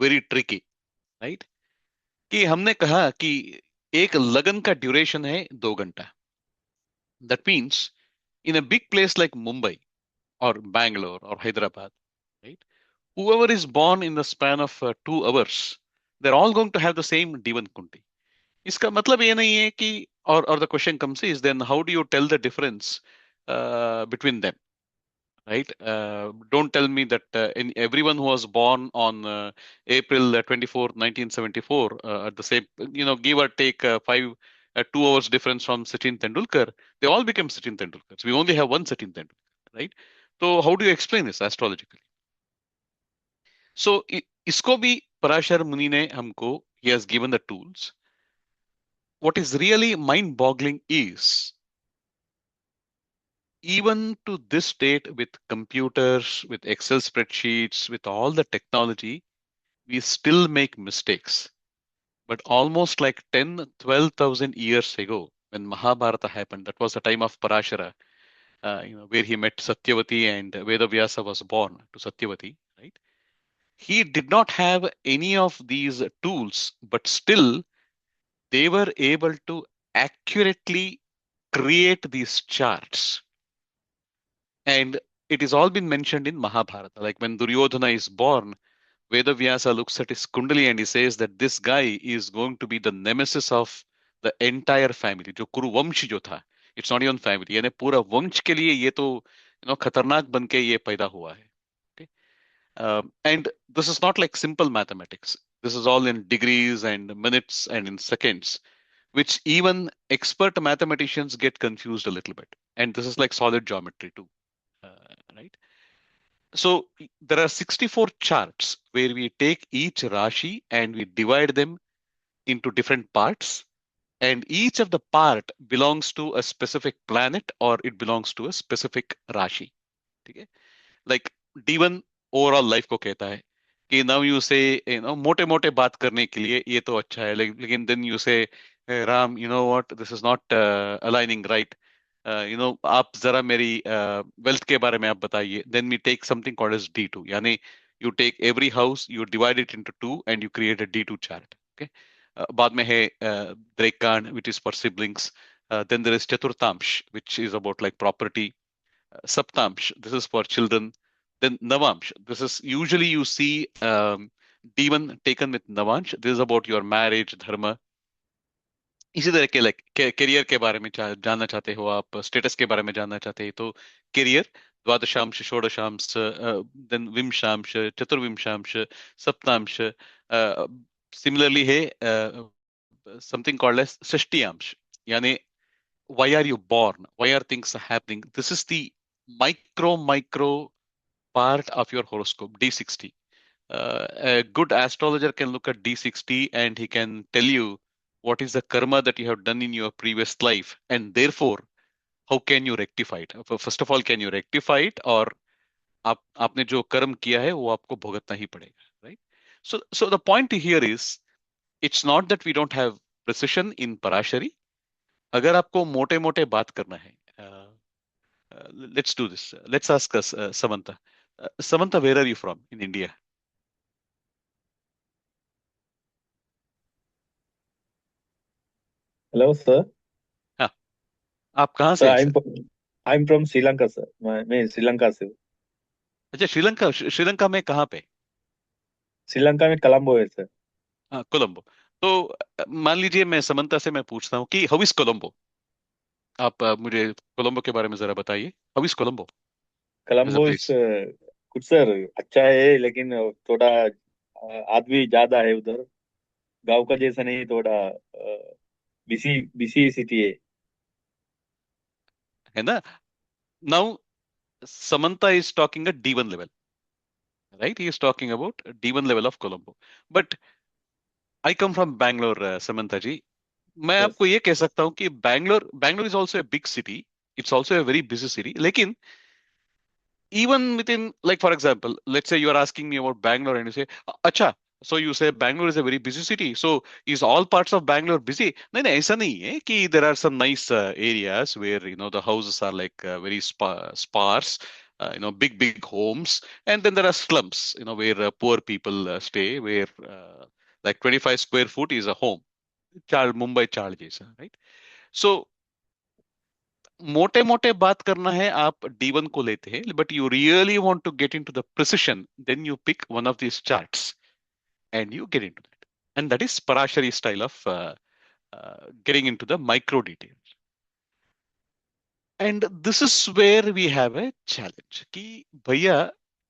very tricky, right? कि हमने कहा कि एक लगन का ड्यूरेशन है 2 घंटा. That means in a big place like Mumbai or Bangalore or Hyderabad, right? Whoever is born in the span of 2 hours, they're all going to have the same D1 Kunti. इसका मतलब ये नहीं है कि or the question comes is then how do you tell the difference between them, right? Don't tell me that everyone who was born on April 24th, 1974, at the same, give or take 2 hours difference from Sachin Tendulkar, they all became Sachin Tendulkars. We only have one Sachin Tendulkar, right? So how do you explain this astrologically? So इसको भी पराशर मुनि ने हमको, he has given the tools. What is really mind-boggling is, even to this date, with computers, with Excel spreadsheets, with all the technology, we still make mistakes. But almost like 10, 12,000 years ago, when Mahabharata happened, that was the time of Parashara, where he met Satyavati and Vedavyasa was born to Satyavati, right? He did not have any of these tools, but still they were able to accurately create these charts. And it has all been mentioned in Mahabharata. Like when Duryodhana is born, Vedavyasa looks at his Kundali and he says that this guy is going to be the nemesis of the entire family. जो कुरु वंश जो था, it's not even family, यानी पूरा वंश के लिए ये तो खतरनाक बन के ये पैदा हुआ है. Okay? And this is not like simple mathematics. This is all in degrees and minutes and in seconds, which even expert mathematicians get confused a little bit. And this is like solid geometry too, right? So there are 64 charts where we take each Rashi and we divide them into different parts, and each of the part belongs to a specific planet or it belongs to a specific Rashi. Okay? Like D1 overall life को कहता है कि नाउ यू से मोटे मोटे बात करने के लिए ये तो अच्छा है, लेकिन then you say Ram what, this is not aligning right, आप जरा मेरी वेल्थ के बारे में आप बताइए. Then we take something called as D2, यानी you take every house, you divide it into two and you create a D2 chart. Okay. बाद में है drekkana which is for siblings. Then there is chaturthamsha which is about like property. Saptamsh, this is for children. Then Navamsh, this is usually you see D1 taken with Navamsh. This is about your marriage, dharma. इसी तरह के लाइक करियर के बारे में जानना चाहते हो आप, स्टेटस के बारे में जानना चाहते हैं तो करियर, द्वादशांश, षोडशांश, देन विंशांश, चतुर्विंशांश, सप्तांश. सिमिलरली है समथिंग कॉल्ड एज षष्टियांश, यानी why are you born, why are things happening. This is the micro part of your horoscope, D60. A good astrologer can look at D60 and he can tell you what is the karma that you have done in your previous life, and therefore how can you rectify it. First of all, can you rectify it, or आपने जो कर्म किया है वो आपको भुगतना ही पड़ेगा, right? So the point here is, it's not that we don't have precision in Parashari. अगर आपको मोटे मोटे बात करना है, let's do this. Let's ask us Samantha. Samantha, where are you from in India? Hello, sir. हाँ, आप कहाँ से Sir, हैं I'm sir? I'm from Sri Lanka, sir. मैं श्रीलंका से हूँ. अच्छा, श्रीलंका में कहाँ पे? श्रीलंका में कोलंबो है, सर. हाँ, कोलंबो. तो मान लीजिए मैं समंता से मैं पूछता हूँ कि हाउ इज कोलंबो. आप मुझे कोलंबो के बारे में जरा बताइए. How is Colombo as a Colombo इस प्लेस? कुछ सर अच्छा है, लेकिन थोड़ा आदमी ज्यादा है उधर. गांव का जैसा नहीं, थोड़ा बिसी बिसी सिटी है. है ना. Now Samantha is talking a D1 level, right. He is talking about D1 level of Colombo. But I come from Bangalore, Samantha ji. मैं यस. आपको ये कह सकता हूँ कि Bangalore is also a big city. It's also a very busy city. लेकिन even within, like for example, let's say you are asking me about Bangalore and you say, अच्छा, so you say Bangalore is a very busy city. So is all parts of Bangalore busy? नहीं नहीं, ऐसा नहीं है कि there are some nice areas where the houses are like very sparse, big homes, and then there are slums, where poor people stay, where like 25 square foot is a home. Mumbai charge जैसा, right? So मोटे मोटे बात करना है, आप D1 को लेते हैं, but you really want to get into the precision, then you pick one of this charts and you get into that. And that is Parashari style of getting into the micro details. And this is where we have a challenge कि भैया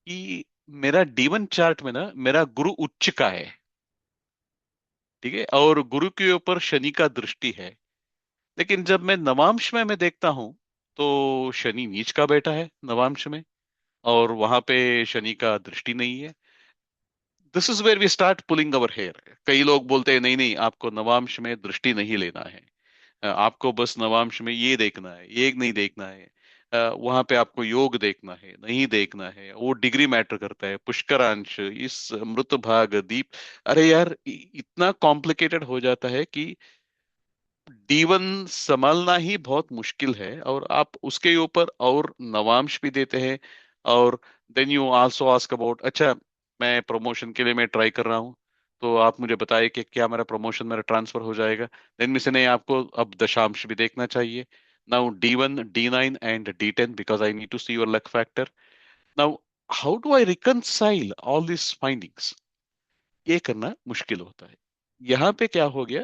कि मेरा D1 चार्ट में ना मेरा गुरु उच्च का है, ठीक है, और गुरु के ऊपर शनि का दृष्टि है. लेकिन जब मैं नवांश में मैं देखता हूं तो शनि नीच का बैठा है नवांश में, और वहां पे शनि का दृष्टि नहीं है. This is where we start pulling our hair. कई लोग बोलते हैं नहीं नहीं, आपको नवांश में दृष्टि नहीं लेना है, आपको बस नवांश में ये देखना है, ये नहीं देखना है, वहां पे आपको योग देखना है, नहीं देखना है, वो डिग्री मैटर करता है, पुष्करांश, इस मृत भाग दीप. अरे यार, इतना कॉम्प्लिकेटेड हो जाता है कि D1 संभालना ही बहुत मुश्किल है, और आप उसके ऊपर और नवांश भी देते हैं. और then you also ask about, अच्छा मैं प्रमोशन के लिए मैं ट्राई कर रहा हूँ, तो आप मुझे बताइए कि क्या मेरा प्रमोशन मेरा ट्रांसफर हो जाएगा. देन में से नहीं, आपको अब दशांश भी देखना चाहिए. Now D1, D9 and D10 because I need to see your luck factor. Now how do I reconcile all this findings. ये करना मुश्किल होता है। यहाँ पे क्या हो गया,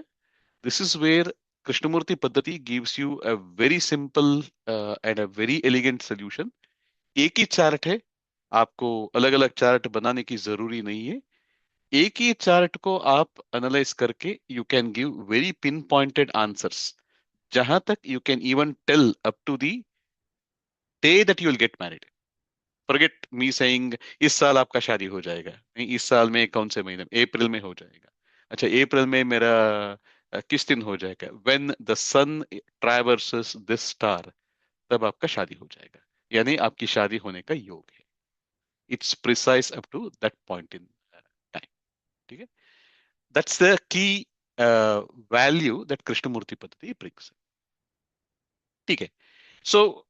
दिस इज वेयर कृष्णमूर्ति पद्धति gives you a very simple and a very elegant solution. एक ही चार्ट है, आपको अलग अलग चार्ट बनाने की जरूरी नहीं है। एक ही चार्ट को आप एनालाइज करके you can give very pinpointed answers, जहां तक you can even tell up to the day that you will get married. Forget me saying इस साल आपका शादी हो जाएगा, नहीं, इस साल में कौन से महीने में, अप्रैल में हो जाएगा। अच्छा, अप्रैल में मेरा किस दिन हो जाएगा, when the sun traverses this star, तब आपका शादी हो जाएगा, यानी आपकी शादी होने का योग है। It's precise up to that point in time. ठीक है, that's the key value that Krishnamurti Paddhati brings. ठीक है, सो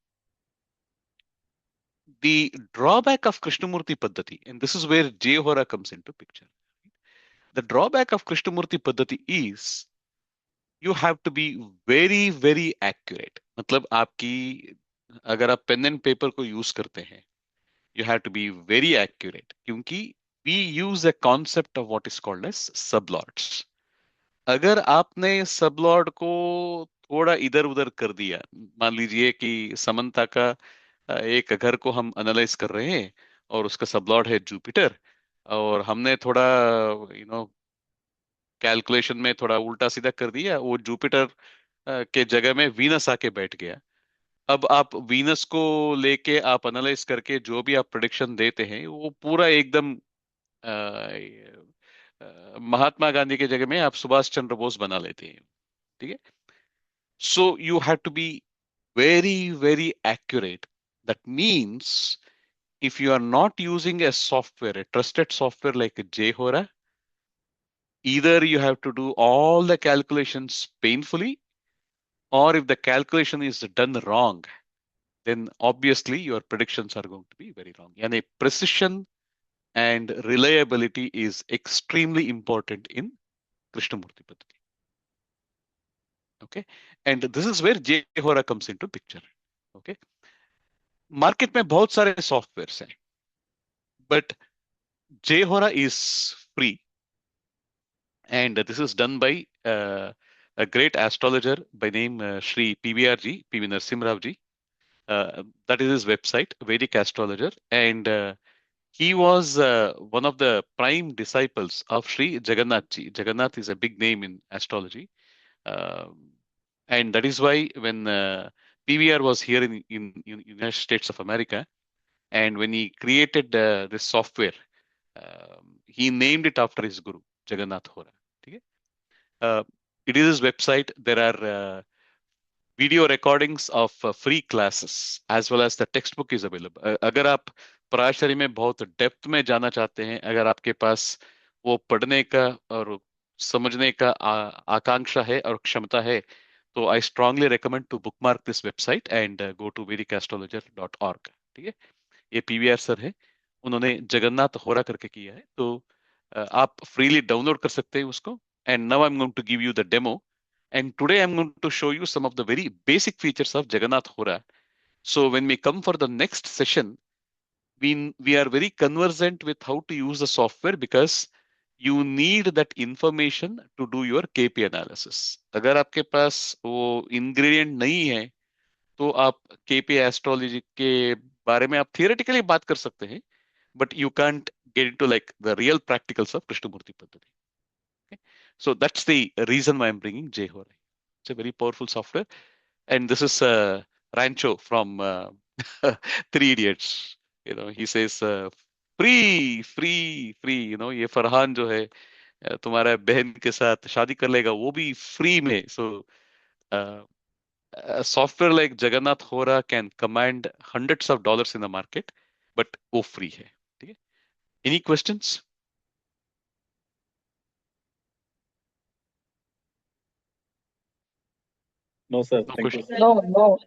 the drawback of Krishnamurti Paddhati, and this is where J. Hora comes into picture. The drawback of Krishnamurti Paddhati is you have to be very, very accurate. मतलब आपकी, अगर आप पेन एंड पेपर को यूज करते हैं, you have to be very accurate, क्योंकि we use a concept of what is called as sublots. अगर आपने सबलॉट को थोड़ा इधर उधर कर दिया, मान लीजिए कि समंता का एक घर को हम एनालाइज कर रहे हैं और उसका सबलॉट है जुपिटर, और हमने थोड़ा कैलकुलेशन में थोड़ा उल्टा सीधा कर दिया, वो जुपिटर के जगह में वीनस आके बैठ गया। अब आप वीनस को लेके आप एनालाइज करके जो भी आप प्रेडिक्शन देते हैं वो पूरा एकदम महात्मा गांधी के जगह में आप सुभाष चंद्र बोस बना लेते हैं। ठीक है, so you have to be very very accurate. That means if you are not using a software, a trusted software like JHora, either you have to do all the calculations painfully, or if the calculation is done wrong, then obviously your predictions are going to be very wrong. Yani precision and reliability is extremely important in Krishnamurti Paddhati. Okay, and this is where JHora comes into picture. Okay, market में बहुत सारे सॉफ्टवेयर्स हैं, but JHora is free. And this is done by a great astrologer by name Shri PVRG, PV Narsim Rao ji. That is his website, Vedic Astrologer. And he was one of the prime disciples of Shri Jagannath ji. Jagannath is a big name in astrology. Um, and that is why when PVR was here in United States of America, and when he created this software, he named it after his guru, Jagannath Hora. Okay? It is his website. There are video recordings of free classes as well as the textbook is available. अगर आप पराशरी में बहुत डेप्थ में जाना चाहते हैं, अगर आपके पास वो पढ़ने का और समझने का आकांक्षा है और क्षमता है, तो I strongly recommend to bookmark this website and go to vedicastrologer.org. ठीक है, ये पीवीआर सर है, उन्होंने जगन्नाथ होरा करके किया है, तो आप फ्रीली डाउनलोड कर सकते हैं उसको. And now I am going to give you the demo, and today I'm going to show you some of the very basic features of Jagannath Hora. So when we come for the next session, we are very conversant with how to use the software, because you need that information to do your KP analysis. अगर आपके पास वो ingredient नहीं है, तो आप KP एस्ट्रोलॉजी के बारे में आप थियोरेटिकली बात कर सकते हैं, but you can't get into like the real practicals of Krishnamurti Paddhati. Okay? So that's the reason why I'm bringing JHora. It's a very powerful software. And this is Rancho from Three Idiots. He says, free, free, free. ये फरहान जो है, तुम्हारा बहन के साथ शादी कर लेगा, वो भी फ्री में. So a software like Jagannath Hora can command hundreds of dollars in the market, but वो free है. ठीक है? Any questions? No, sir. No Thank you. question. No, no.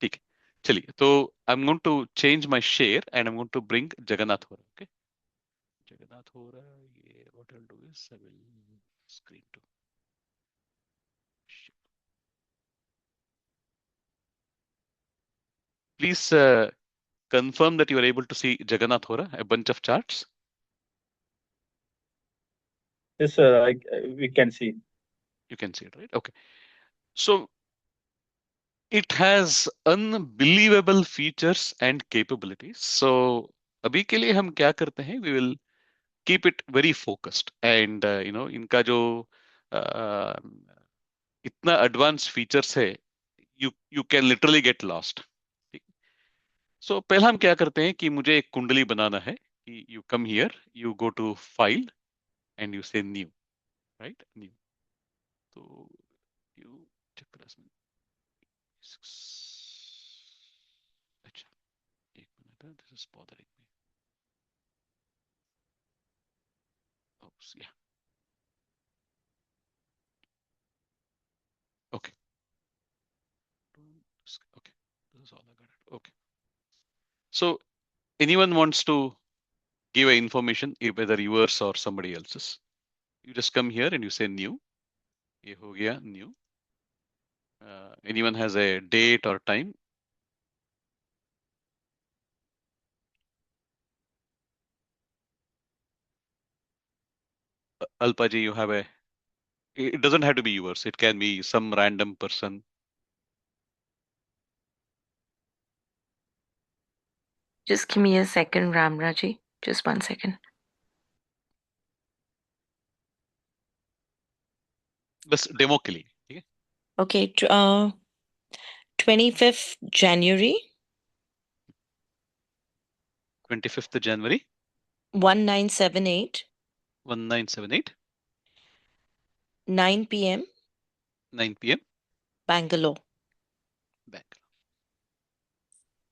ठीक है, चलिए, तो I am going to change my share and I am going to bring Jagannatha Hora. Okay, Jagannatha Hora, ये what I will do is I will screen to. Please confirm that you are able to see Jagannath Hora, a bunch of charts. Yes, sir. We can see. You can see it, right? Okay. So it has unbelievable features and capabilities. So अभी के लिए हम क्या करते हैं? We will keep it very focused and इनका जो uh, इतना एडवांस फीचर्स है, you can literally get lost. So पहला हम क्या करते हैं कि मुझे एक कुंडली बनाना है कि you come here, you go to file and you say new, right? New. तो यू चक्रस में अच्छा, एक minute, this is bothering me. या okay, okay, this is all I got. Okay, so anyone wants to give a information, whether yours or somebody else's, you just come here and you say new। ये हो गया new। Anyone has a date or time? Alpaji, you have a, it doesn't have to be yours, it can be some random person। Just give me a second, Ramraji. Just 1 second. बस डेमो के लिए, ठीक है? Okay, 25th January, 25th January 1978, 1978, 9 p.m., 9 p.m. Bangalore. Bangalore।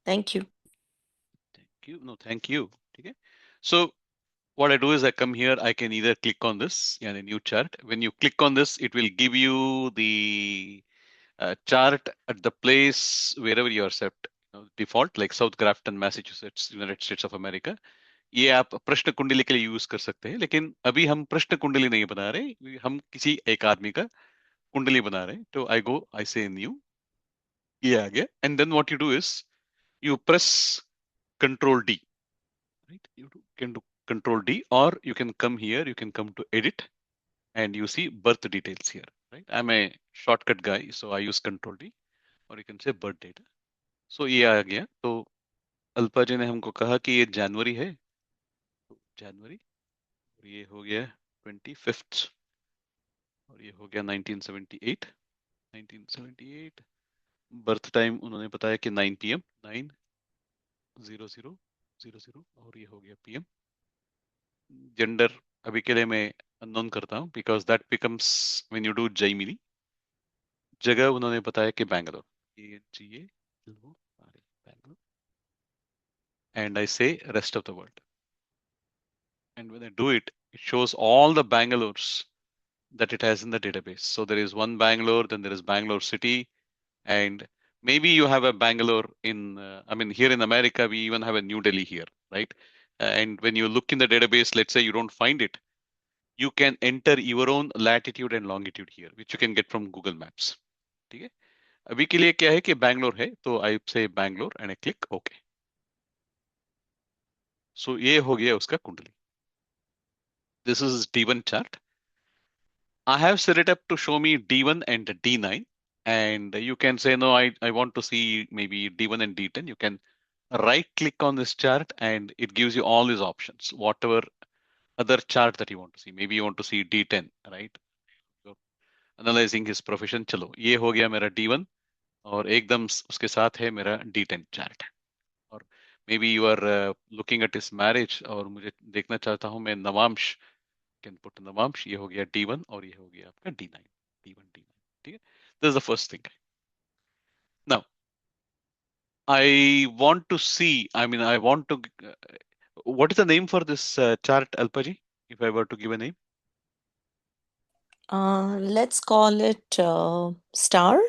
Thank you. Thank you, no thank you, ठीक है? So what I do is I come here, I can either click on this, yeah, the new chart. When you click on this, it will give you the chart at the place wherever you are set, default, like South Grafton, Massachusetts, United States of America। ये आप प्रश्न कुंडली के लिए यूज कर सकते हैं, लेकिन अभी हम प्रश्न कुंडली नहीं बना रहे, हम किसी एक आदमी का कुंडली बना रहे हैं। तो आई गो, आई से न्यू, ये आ गया। And then what you do is you press control D, right? You can do control D, और you can come here, you can come to edit and you see birth details here, right? I'm a shortcut guy, so I use control D, or you can say birth data। so ये आ गया। तो अल्पा जी ने हमको कहा कि ये जनवरी है, तो जनवरी, और ये हो गया 25th, और ये हो गया 1978, 1978। बर्थ टाइम उन्होंने बताया कि 9 PM, 9:00:00, और ये हो गया PM। जेंडर अभी के लिए मैं अननोन करता हूँ, because that becomes when you do Jaimini. जगह उन्होंने बताया कि Bangalore, Bangalore, and I say rest of the world, and when I do it, it shows all the Bangalores that it has in the database. So there is one Bangalore, then there is Bangalore city, and maybe you have a Bangalore in, I mean, here in America, we even have a New Delhi here, right? And when you look in the database, let's say you don't find it, you can enter your own latitude and longitude here, which you can get from Google Maps, ठीक है? अभी के लिए क्या है कि बैंगलोर है, तो I say Bangalore and I click okay. सो ये हो गया उसका कुंडली। This is D1 chart। I have set it up to show me D1 and D9, and you can say, no, I want to see maybe D1 and D10. You can right click on this chart and it gives you all these options, whatever other chart that you want to see. Maybe you want to see D10, right? So analyzing his profession, चलो ये हो गया मेरा D1, और एकदम उसके साथ है मेरा D10 chart। और maybe you are looking at his marriage, और मुझे देखना चाहता हूँ मैं नवांश, can put नवांश, ये हो गया D1, और ये हो गया आपका D9, D1 D9, ठीक है? This is the first thing। Now I want to see, I mean, I want to, what is the name for this chart, Alpaji, if I were to give a name? Let's call it star.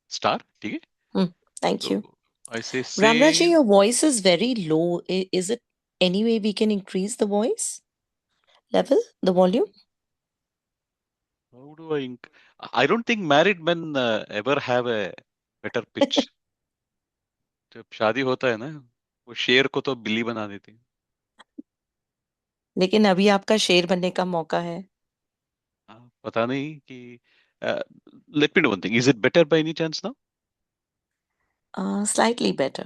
Star, ठीक है? Thank you. So I say Ramraji, save। your voice is very low. Is it any way we can increase the voice level, the volume? How do I don't think married men ever have a better pitch। जब शादी होता है ना, वो शेर को तो बिल्ली बना देते हैं। लेकिन अभी आपका शेर बनने का मौका है. पता नहीं कि let me know one thing, is it better by any chance now? Slightly better.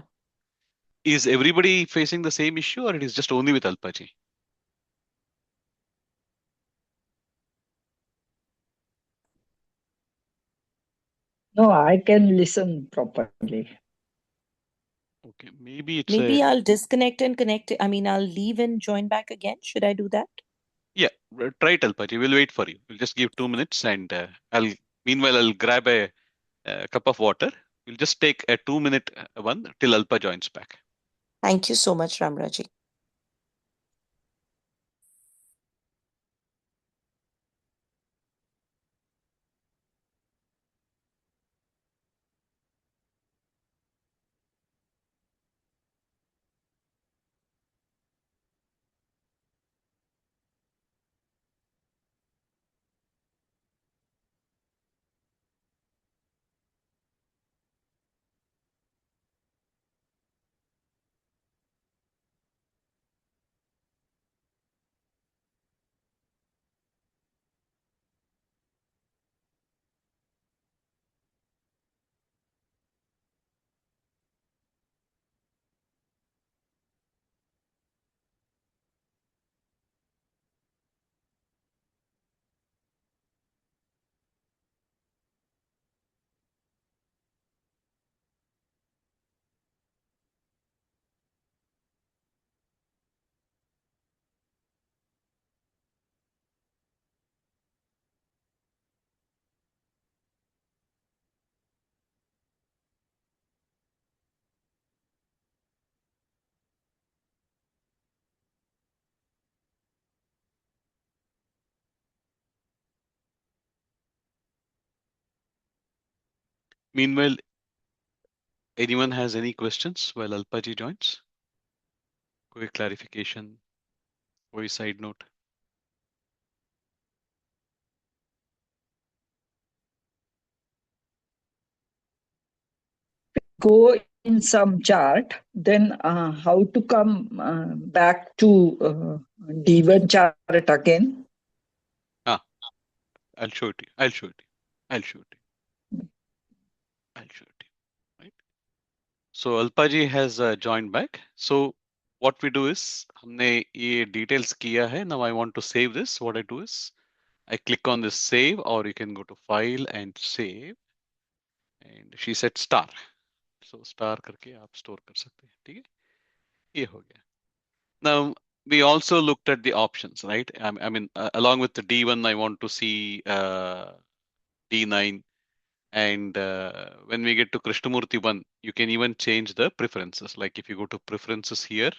Is everybody facing the same issue or it is just only with Alpaji? No, I can listen properly. Okay, maybe it's Maybe a I'll disconnect and connect. I mean, I'll leave and join back again. Should I do that? yeah. Try it, Alpaji. We'll wait for you. We'll just give 2 minutes, and I'll meanwhile I'll grab a cup of water. We'll just take a 2 minute one till Alpa joins back. Thank you so much, Ramraji. Meanwhile, anyone has any questions while Alpaji joins? Quick clarification, कोई side note? Go in some chart, then how to come back to D1 chart again? I'll show it to you. I'll show it to you. I'll show it to you. I'll show it to you. Right. So Alpaji has joined back. So what we do is हमने ये details किया है. Now I want to save this. What I do is I click on this save, or you can go to file and save. And she said star. So star करके आप store कर सकते हैं. ठीक है? ये हो गया. Now we also looked at the options, right? I mean, along with the D1, I want to see D9. And when we get to Krishnamurti 1, you can even change the preferences. Like if you go to preferences here,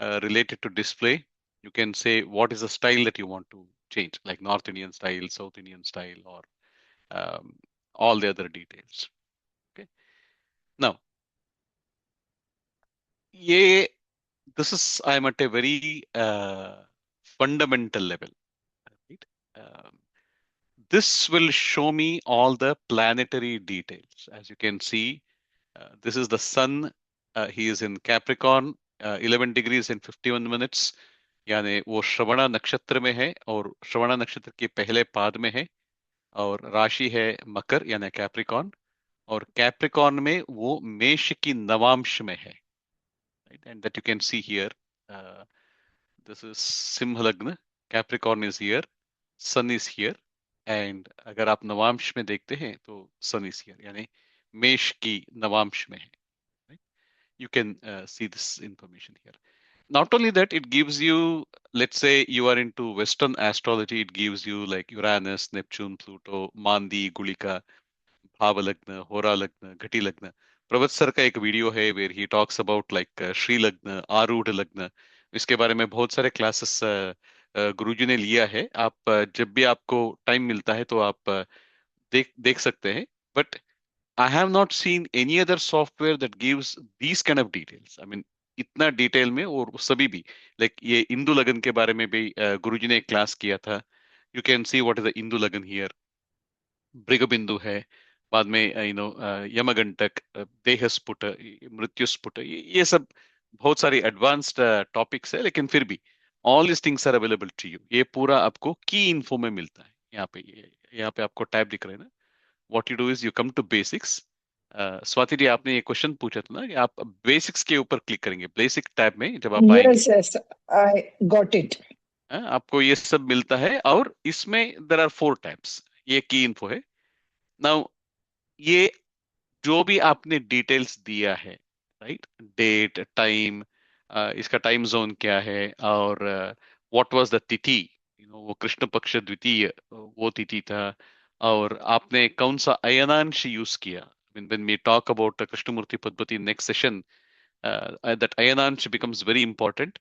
related to display, you can say what is the style that you want to change, like North Indian style, South Indian style, or um, all the other details. Okay. Now, this is, I'm at a very fundamental level. Right? Um, this will show me all the planetary details. As you can see, this is the sun. He is in Capricorn, 11 degrees and 51 minutes. यानी वो श्रवणा नक्षत्र में है और श्रवणा नक्षत्र के पहले पाद में है और राशि है मकर यानी कैप्रिकॉर्न और कैप्रिकॉर्न में वो मेष की नवांश में है. And that you can see here. This is Simha lagna. Capricorn is here, sun is here. And अगर आप नवांश में देखते हैं तो सन इज हियर यानी मेष की नवांश में है. You can see this information here. Not only that, it gives you, let's say you are into Western astrology, it gives you like Uranus, Neptune, Pluto, Mandi, Gulika, Bhavalagna, Hora Lagna, Ghati Lagna. Pravat sir का एक वीडियो है where he talks about like Shri लग्न, आरूढ़ लग्न. इसके बारे में बहुत सारे क्लासेस गुरुजी ने लिया है. आप जब भी आपको टाइम मिलता है तो आप देख देख सकते हैं. But I have not seen any other software that gives these kind of details. I mean, इतना डिटेल में और सभी भी लाइक ये इंदु लगन के बारे में भी गुरुजी ने एक क्लास किया था. You can see what is the Indu लगन हियर. भृग बिंदु है, बाद में यमगंटक, देहस्फुट, मृत्युस्फुट, ये सब बहुत सारी एडवांस्ड टॉपिक्स है. लेकिन फिर भी all this things are available to you. ये पूरा आपको की इन्फो में मिलता है। यहाँ पे आपको टैब दिख रहे हैं ना। What you do is you come to basics. Swati ji, आपने ये क्वेश्चन पूछा था ना कि आप बेसिक्स के ऊपर क्लिक करेंगे। बेसिक टैब में जब आप आएंगे, Yes, yes, I got it. आपको ये सब मिलता है। और इसमें देर आर 4 टैब्स। ये की इन्फो है। नाउ ये जो भी आपने डिटेल्स दिया है, राइट, डेट, टाइम, इसका टाइम जोन क्या है, और व्हाट वाज द तिथि, वो कृष्ण पक्ष द्वितीय वो तिथि था। और आपने कौन सा अयनांश यूज किया। when we talk about Krishnamurti Paddhati next session, that ayanamsha becomes very important।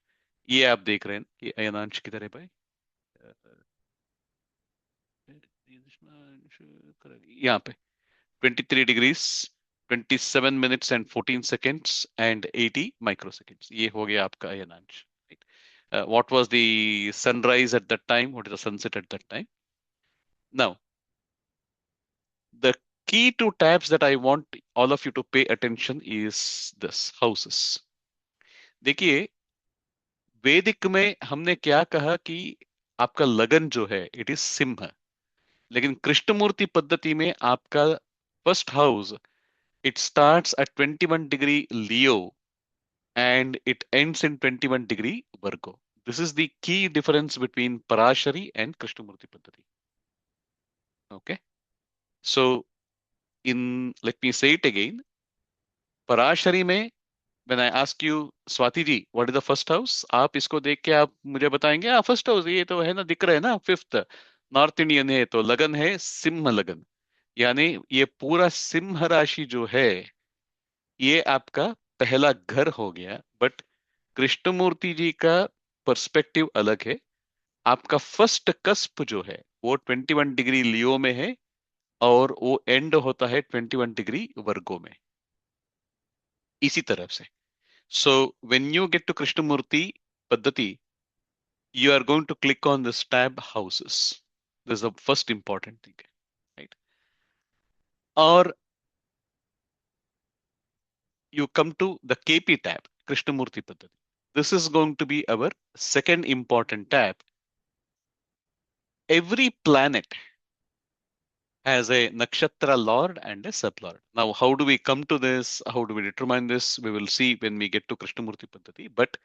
ये आप देख रहे हैं कि अयनांश किधर है भाई। यहाँ पे 23 degrees 27 minutes and 14 seconds and 80 microseconds. ये हो गया आपका अयनांश। What was the sunrise at that time, what is the sunset at that time. Now the key to tabs that I want all of you to pay attention is this houses। देखिए, वैदिक में हमने क्या कहा कि आपका लगन जो है इट इज सिंह, लेकिन कृष्णमूर्ति पद्धति में आपका first house it starts at 21 degree Leo and it ends in 21 degree Virgo। This is the key difference between Parashari and Krishnamurti Paddhati। Okay, so let me say it again। Parashari में when I ask you, Swati ji, what is the first house, आप इसको देख के आप मुझे बताएंगे हाँ फर्स्ट हाउस ये तो है ना, दिख रहा है ना, फिफ्थ नॉर्थ इंडियन है तो लगन है सिंह लगन। यानी ये पूरा सिंह राशि जो है ये आपका पहला घर हो गया। बट कृष्णमूर्ति जी का पर्सपेक्टिव अलग है। आपका फर्स्ट कस्प जो है वो 21 डिग्री लियो में है और वो एंड होता है 21 डिग्री वर्गो में, इसी तरफ से। So when you get to Krishnamurti Paddhati, you are going to click on this tab houses। this is the first important thing, right? और you come to the KP tab, Krishnamurti Paddhati। This is going to be our second important tab। Every planet has a nakshatra lord and a sublord। Now, how do we come to this? How do we determine this? We will see when we get to Krishnamurti Paddhati। But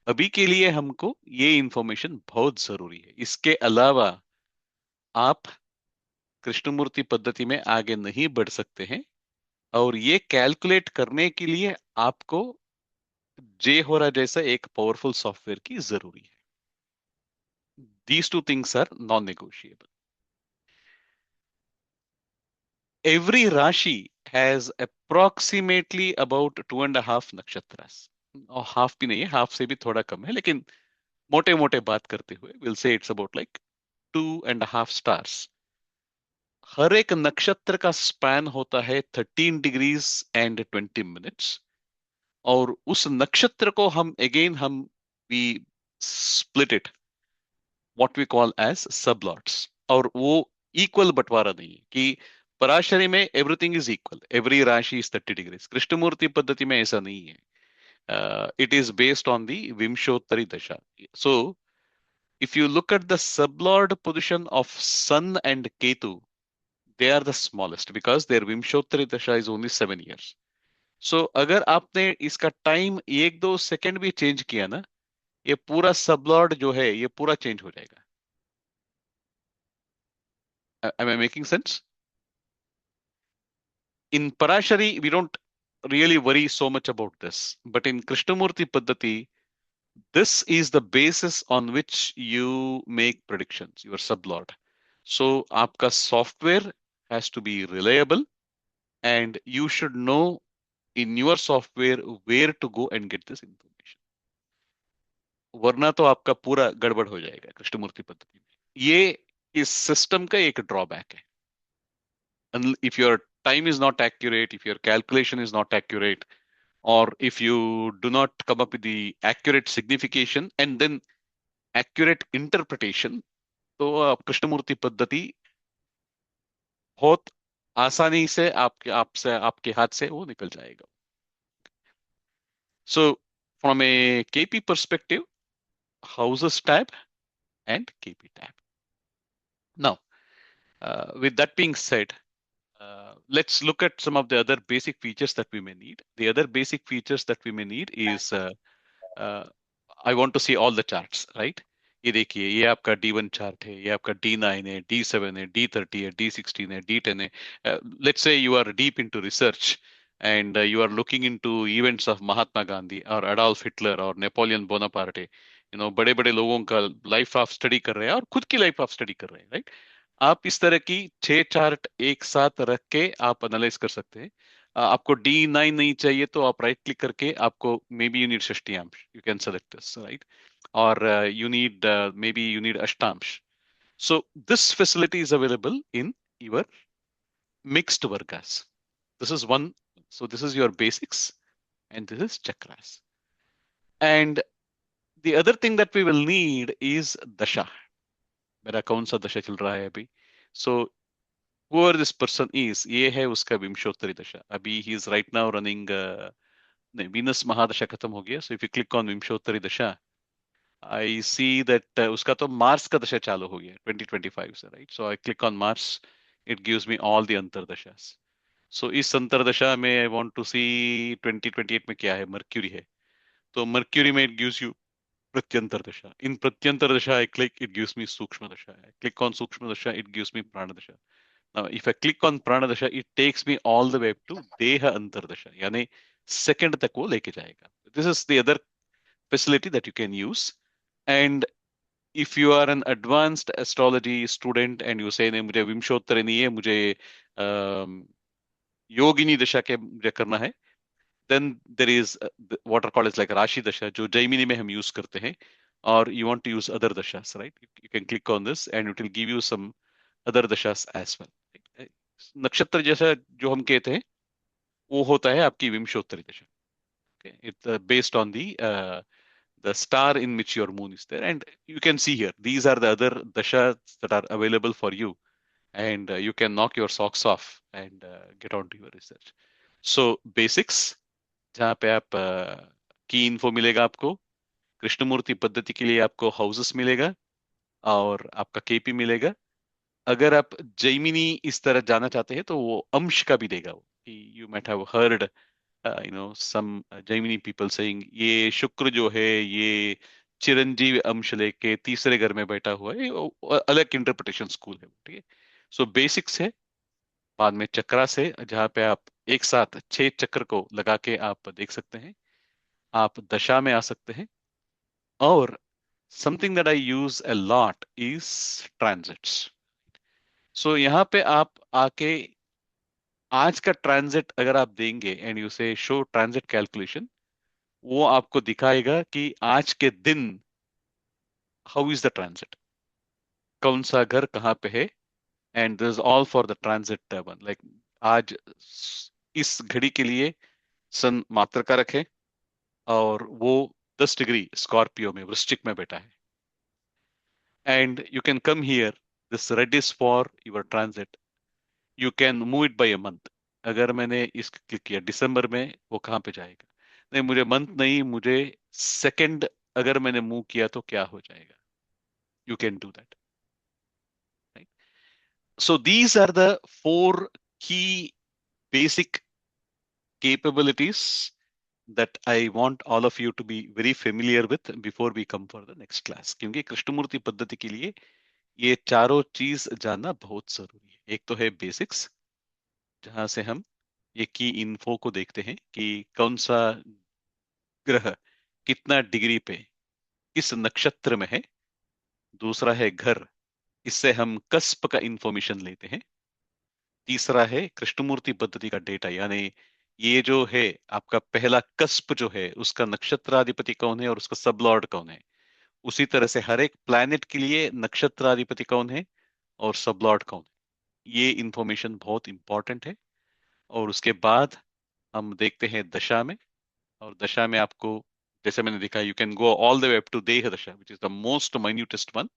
अभी के लिए हमको ये इंफॉर्मेशन बहुत जरूरी है। इसके अलावा आप कृष्णमूर्ति पद्धति में आगे नहीं बढ़ सकते हैं। और ये कैलकुलेट करने के लिए आपको जे होरा जैसा एक पावरफुल सॉफ्टवेयर की जरूरी है। These two things are non negotiable. Every Rashi has approximately about 2.5 nakshatras। और हाफ भी नहीं है, हाफ से भी थोड़ा कम है, लेकिन मोटे मोटे बात करते हुए will say it's about like 2.5 stars. हर एक नक्षत्र का स्पैन होता है 13 डिग्रीज एंड 20 मिनट्स। और उस नक्षत्र को हम we split it what we call as sublords. और वो इक्वल बंटवारा नहीं है कि पराशरी में everything is equal, every rashi is 30 degrees. Krishnamurti Paddhati में ऐसा नहीं है। It is based on the Vimshottari dasha. So if you look at the sublord position of sun and ketu, they are the smallest because their vimshottari dasha is only 7 years। so अगर आपने इसका टाइम 1-2 सेकंड भी चेंज किया ना, ये पूरा sublord जो है ये पूरा चेंज हो जाएगा। am I making sense? In Parashari, we don't really worry so much about this, but in Krishnamurti Paddhati, this is the basis on which you make predictions, your sublord। So, आपका software has to be reliable and you should know in your software where to go and get this information। वरना तो आपका पूरा गड़बड़ हो जाएगा कृष्णमूर्ति पद्धति में। ये इस सिस्टम का एक ड्रॉबैक है। If your time is not accurate, if your calculation is not accurate, or if you do not come up with the accurate signification and then accurate interpretation, तो कृष्णमूर्ति पद्धति बहुत आसानी से आपके हाथ से वो निकल जाएगा। So from a KP perspective, houses tab and KP tab. Now, with that being said, let's look at some of the other basic features that we may need. The other basic features that we may need is I want to see all the charts, right? ये देखिए, ये आपका D1 चार्ट है, ये आपका D9 है, D7 है, D30 है, D16 है, D10 है. Let's say you are deep into research and you are looking into events of Mahatma Gandhi or Adolf Hitler or Napoleon Bonaparte. बड़े बड़े लोगों का लाइफ ऑफ स्टडी कर रहे हैं और खुद की लाइफ ऑफ स्टडी कर रहे हैं, राइट? आप इस तरह की 6 चार्ट एक साथ रख के आप एनालाइज कर सकते हैं. आपको D9 नहीं चाहिए तो आप राइट क्लिक करके आपको maybe you need shashtiamsha, you can select this, right? और you need maybe you need ashtamsh. So this facility is available in your mixed vargas. This is one. So this is your basics and this is chakras. And the other thing that we will need is dasha. मेरा कौन सा दशा चल रहा है अभी? So whoever this person is, ये है उसका विंशोत्तरी दशा. अभी he is right now running नहीं, वीनस महादशा खत्म हो गया. So if you click on विंशोत्तरी दशा, I see that उसका तो मार्स का दशा चालू हो गया 2025 से, right? So I click on Mars, it gives me all the antardashas. सो इस अंतरदशा में आई वांट टू सी 2028 में क्या है. मर्क्यूरी है, तो मर्क्यूरी में इट गिव्स यू प्रत्यंतर दशा. इन प्रत्यंतर दशा आई क्लिक, इट गिव्स मी सूक्ष्म दशा. आई क्लिक ऑन सूक्ष्म दशा, इट गिव्स मी प्राण दशा. Now, if I click on prana dasha, it takes me all the way up to deha antardasha, यानी सेकंड तक वो लेके जाएगा. This is the other facility that you can use. And if you are an advanced astrology student and you say नहीं मुझे विंशोत्तरी नहीं है, मुझे योगिनी दशा के मुझे करना है, then there is what are called as like राशि दशा, जो जैमिनी में हम यूज करते हैं. और you want to use other dashas, right? You can click on this and it will give you some other dashas as well. नक्षत्र जैसा जो हम कहते हैं वो होता है आपकी विंशोत्तरी दशा. Okay, it's based on the star in which your moon is there, and you can see here these are the other dashas that are available for you, and you can knock your socks off and get on to your research. So basics, जहाँ पे आप की इन्फो मिलेगा आपको. कृष्णमूर्ति पद्धति के लिए आपको हाउसेस मिलेगा और आपका केपी मिलेगा. अगर आप जैमिनी इस तरह जाना चाहते हैं तो वो अंश का भी देगा. वो you might have heard some Jaimini people saying ये शुक्र जो है ये चिरंजीव अंश लेके तीसरे घर में बैठा हुआ है. अलग इंटरप्रिटेशन स्कूल है, ठीक है? सो बेसिक्स है, बाद में चक्रा से जहाँ पे आप एक साथ 6 चक्र को लगा के आप देख सकते हैं. आप दशा में आ सकते हैं. और something that I use a lot is transits. So यहाँ पे आप आके आज का ट्रांजिट अगर आप देंगे एंड यू से शो ट्रांजिट कैलकुलेशन, वो आपको दिखाएगा कि आज के दिन हाउ इज द ट्रांजिट, कौन सा घर कहाँ पे है. And this is all for the transit one. Like आज इस घड़ी के लिए सन मात्र का रखे और वो 10 डिग्री स्कॉर्पियो में वृश्चिक में बैठा है. And you can come here, this red is for your transit. You can move it by a month. अगर मैंने इस क्लिक किया दिसंबर में, वो कहाँ पे जाएगा? नहीं, मुझे मंथ नहीं, मुझे सेकंड अगर मैंने मूव किया तो क्या हो जाएगा? You can do that, right? So these are the 4 key basic capabilities that I want all of you to be very familiar with before we come for the next class. क्योंकि कृष्णमूर्ति पद्धति के लिए ये चारों चीज जानना बहुत जरूरी है. एक तो है बेसिक्स, जहां से हम ये की इन्फो को देखते हैं कि कौन सा ग्रह कितना डिग्री पे किस नक्षत्र में है. दूसरा है घर, इससे हम कस्प का इंफॉर्मेशन लेते हैं. तीसरा है कृष्णमूर्ति पद्धति का डेटा, यानी ये जो है आपका पहला कस्प जो है उसका नक्षत्राधिपति कौन है और उसका सब लॉर्ड कौन है. उसी तरह से हर एक प्लैनेट के लिए नक्षत्राधिपति कौन है और सब लॉर्ड कौन है. ये इंफॉर्मेशन बहुत इंपॉर्टेंट है. और उसके बाद हम देखते हैं दशा में. और दशा में आपको जैसे मैंने दिखा, you can go all the way up to deha dasha which is the most minutest one.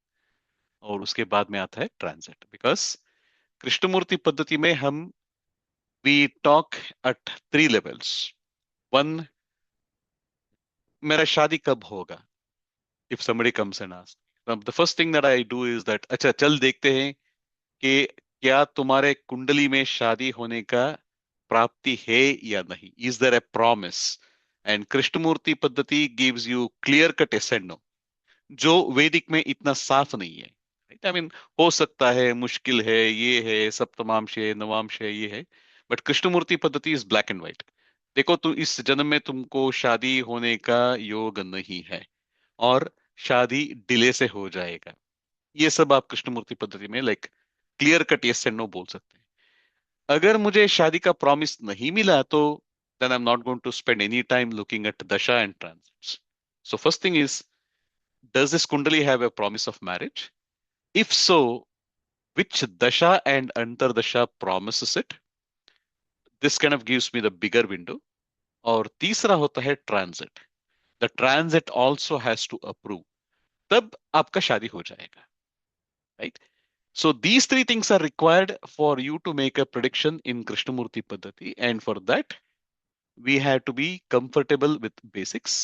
और उसके बाद में आता है ट्रांजिट. बिकॉज कृष्णमूर्ति पद्धति में हम we talk at 3 levels. 1, मेरा शादी कब होगा, if somebody comes and asks. The first thing that I do is that, अच्छा चल देखते हैं कि क्या तुम्हारे कुंडली में शादी होने का प्राप्ति है या नहीं. Is there a promise? And Krishnamurthy पद्धति gives you clear cut yes and no, जो वैदिक में इतना साफ नहीं है. आई मीन हो सकता है, मुश्किल है, ये है, सप्तमांश है, नवांश है, ये है, बट कृष्णमूर्ति पद्धति इज ब्लैक एंड व्हाइट. देखो, तुम इस जन्म में तुमको शादी होने का योग नहीं है और शादी डिले से हो जाएगा. ये सब आप कृष्णमूर्ति पद्धति में like clear cut yes and no बोल सकते हैं. अगर मुझे शादी का प्रॉमिस नहीं मिला तो then I am not going to spend any time looking at dasha and transits. So first thing is, does this kundali have a promise of marriage? If so, which dasha and antardasha promises it? This kind of gives me the bigger window. और तीसरा होता है transit. The transit also has to approve, तब आपका शादी हो जाएगा. Right? So these three things are required for you to make a prediction in Krishnamurti Paddhati, and for that we have to be comfortable with basics.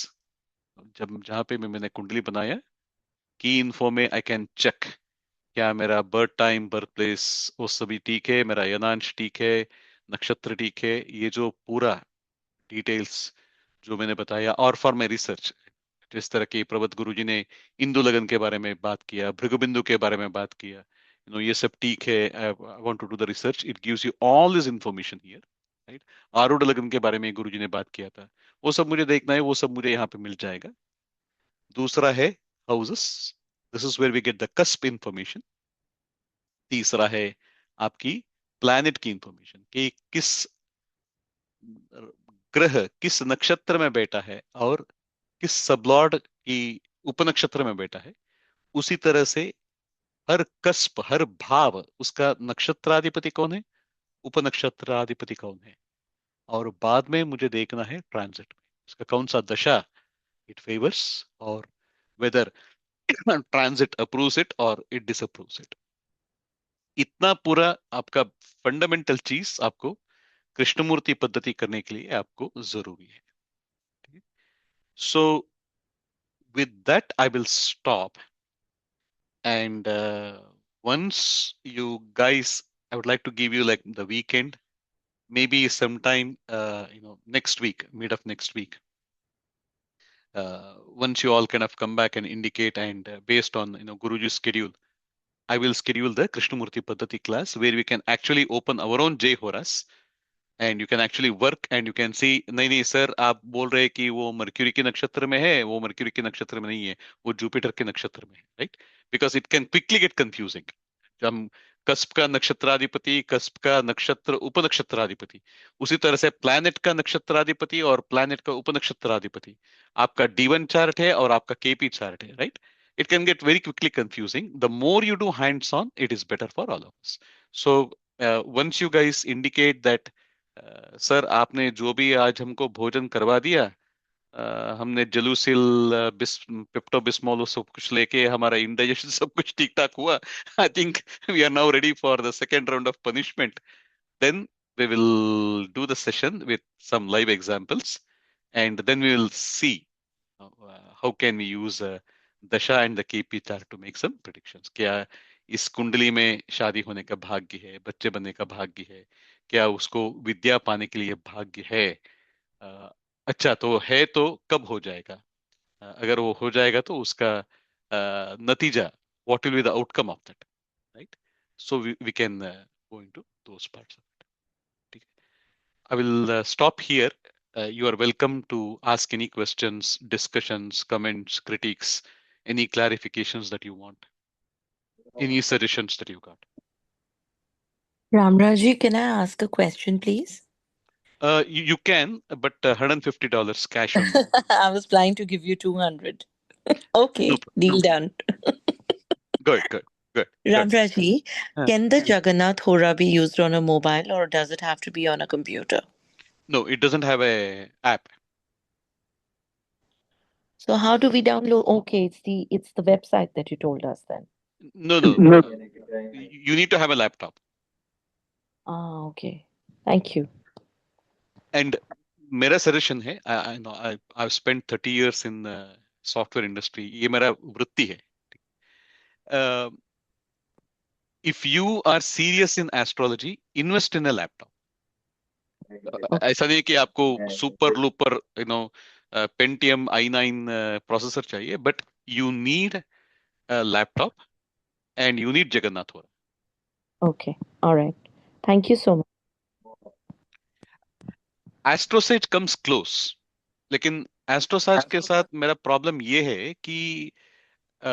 जब जहां पे मैंने कुंडली बनाया, की इन्फो में आई कैन चेक क्या मेरा बर्थ टाइम, बर्थ प्लेस वो सभी ठीक है, मेरा यनांश ठीक है, नक्षत्र ठीक है, ये जो पूरा डिटेल्स जो मैंने बताया. और फॉर माई रिसर्च, जिस तरह की प्रबुद्ध गुरु जी ने इंदु लगन के बारे में बात किया, भृगुबिंदु के बारे में बात किया, ये सब ठीक है, I want to do the research, it gives you all this information here. Right? आरूढ़ लगन के बारे में गुरु जी ने बात किया था, वो सब मुझे देखना है, वो सब मुझे यहाँ पे मिल जाएगा. दूसरा है houses, this is where we get the cusp information. तीसरा है आपकी प्लैनेट की इंफॉर्मेशन, कि किस ग्रह किस नक्षत्र में बैठा है और किस सबलॉर्ड की उपनक्षत्र में बैठा है. उसी तरह से हर कस्प, हर भाव, उसका नक्षत्राधिपति कौन है, उपनक्षत्राधिपति कौन है. और बाद में मुझे देखना है ट्रांजिट में इसका कौन सा दशा इट फेवर्स, और वेदर ट्रांजिट अप्रूव्स इट और इट डिसअप्रूव्स इट. इतना पूरा आपका फंडामेंटल चीज आपको कृष्णमूर्ति पद्धति करने के लिए आपको जरूरी है. So with that I will stop, and once you guys, I would like to give you like the weekend, maybe sometime next week, mid of next week, once you all kind of come back and indicate, and based on Guruji's schedule, I will schedule the Krishnamurti Paddhati class where we can actually open our own J Horas and you can actually work and you can see, नहीं नहीं सर आप बोल रहे हैं कि वो मर्क्यूरी के नक्षत्र में है, वो मर्क्यूरी के नक्षत्र में नहीं है, वो जुपिटर के नक्षत्र में है. Right? Because it can quickly get confusing. जब हम कस्प का नक्षत्राधिपति, कस्प का नक्षत्र उपनक्षत्राधिपति, उसी तरह से प्लैनेट का नक्षत्राधिपति और प्लैनेट का उपनक्षत्राधिपति, आपका D1 चार्ट है और आपका KP चार्ट है. Right? It can get very quickly confusing. The more you do hands-on, it is better for all of us. So once you guys indicate that, sir आपने जो भी आज हमको भोजन करवा दिया, हमने जलूसिल, पेप्टोबिस्मोल सब कुछ लेके हमारा इंडाइजेशन सब कुछ ठीक ठाक हुआ, I think we are now ready for the second round of punishment. Then we will do the session with some live examples, and then we will see how can we use Dasha and the KP chart to make some predictions. क्या इस कुंडली में शादी होने का भाग्य है, बच्चे बनने का भाग्य है, क्या उसको विद्या पाने के लिए भाग्य है, अच्छा तो है तो कब हो जाएगा, अगर वो हो जाएगा तो उसका नतीजा, what will be the outcome of that. Right? So we can go into those parts of it. ठीक है? I will stop here. You are welcome to ask any questions, discussions, comments, critiques, any clarifications that you want, any suggestions that you got. Ramraji, can I ask a question, please? You can, but $150 cash on board. I was planning to give you 200. Okay, No problem. deal done. Good. Ramraji, Uh, can the Jagannath Hora be used on a mobile or does it have to be on a computer? No, it doesn't have a app. So how do we download? Okay, it's the website that you told us then. No. You need to have a laptop. Ah, okay. Thank you. And मेरा suggestion है, I know I've spent 30 years in software industry, ये मेरा वृत्ति है। If you are serious in astrology, invest in a laptop. Okay. ऐसा नहीं कि आपको super looper Pentium i9 processor चाहिए, but you need laptop and you need Jagannatha Hora. Okay. All right. Thank you so much. AstroSage comes close, लेकिन एस्ट्रोसाज के साथ मेरा प्रॉब्लम ये है कि अ,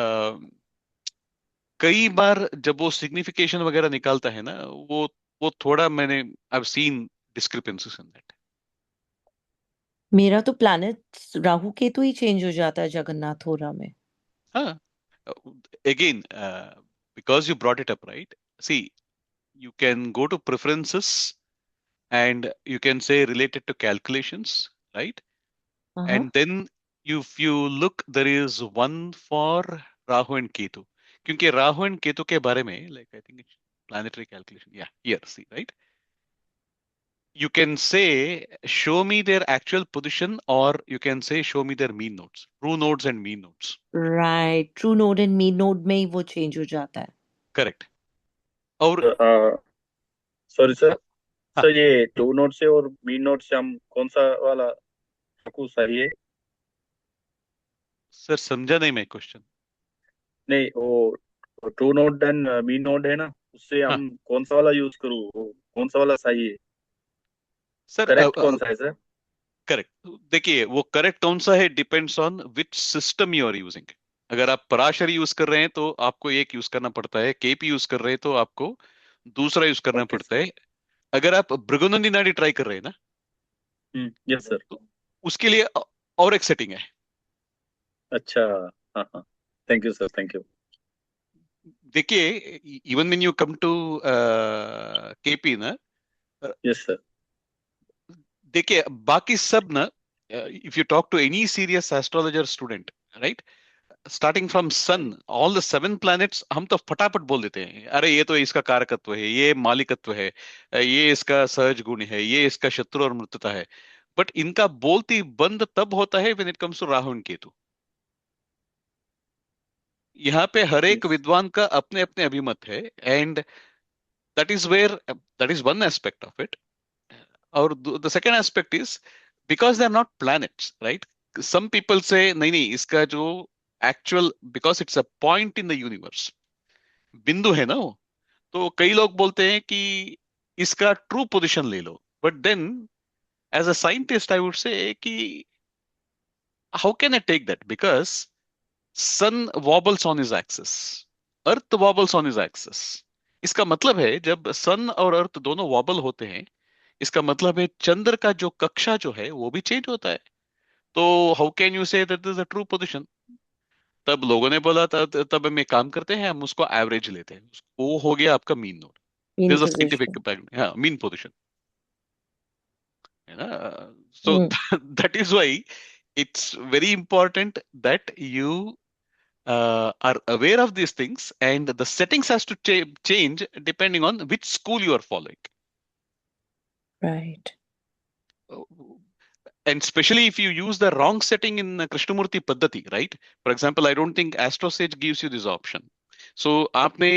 कई बार जब वो सिग्निफिकेशन वगैरह निकालता है ना, वो थोड़ा मैंने I seen discrepancies in that. मेरा तो प्लैनेट राहु केतु ही चेंज हो जाता है जगन्नाथ होरा में। हाँ, again, because you brought it up, right? See, you can go to preferences and you can say related to calculations, right? Uh-huh. And then if you look, there is one for Rahu and Ketu. क्योंकि राहु एंड केतु के बारे में, like I think it's planetary calculation. Yeah, here, see, right? You can say, show me their actual position, or you can say, show me their mean nodes, true nodes and mean nodes. Right. True node and mean node में ही वो चेंज हो जाता है। Correct. और सॉरी सर, हाँ, सर ये टू नोट से और मीन नोट से हम कौन सा वाला रखूं सही है? सर समझा नहीं मैं क्वेश्चन। नहीं, वो true node and mean node है ना, उससे हाँ हम कौन सा वाला यूज करूँ, वो कौन सा वाला सही है? सर, करेक्ट कौन सा है सर? करेक्ट। देखिए, वो करेक्ट कौन सा है depends on which system you are using. अगर आप पराशर यूज कर रहे हैं तो आपको एक यूज करना पड़ता है, केपी यूज कर रहे हैं तो आपको दूसरा यूज करना ओके पड़ता सर। है। अगर आप भृगुनंदी नाड़ी ट्राई कर रहे हैं ना, यस सर। तो उसके लिए और एक सेटिंग है। अच्छा। हाँ हाँ, thank you sir, thank you. देखिए, even when you come to KP ना, यस सर। देखिए बाकी सब ना, if you talk to any serious astrologer student, right, starting from sun, all the 7 planets हम तो फटाफट बोल देते हैं, अरे ये तो इसका कारकत्व है, ये मालिकत्व है, ये इसका सहज गुण है, ये इसका शत्रु और मृत्यता है। बट इनका बोलती बंद तब होता है when it comes to Rahu and Ketu. यहाँ पे हर एक यस। विद्वान का अपने अपने अभिमत है, and that is where, that is one aspect of it. और the second aspect is because they are not planets, right? Some people say नहीं नहीं, इसका जो actual, because it's a point in the universe, बिंदु है ना वो, तो कई लोग बोलते हैं कि इसका ट्रू पोजीशन ले लो। But then as a scientist I would say कि how can I take that, because sun wobbles on his axis, earth wobbles on his axis. इसका मतलब है जब सन और अर्थ दोनों वॉबल होते हैं, इसका मतलब है चंद्र का जो कक्षा जो है वो भी चेंज होता है। तो how can you say that is a true position? तब लोगों ने बोला, तब हम एक काम करते हैं, हम उसको एवरेज लेते हैं, वो हो गया आपका mean node. In this is a position. Scientific, हाँ, मीन पोजीशन है ना। So hmm. That is why it's very important that you are aware of these things, and the settings has to change depending on which school you are following. Right. And especially if you use the wrong setting in Krishnamurti Paddhati, right? For example, I don't think AstroSage gives you this option. So आपने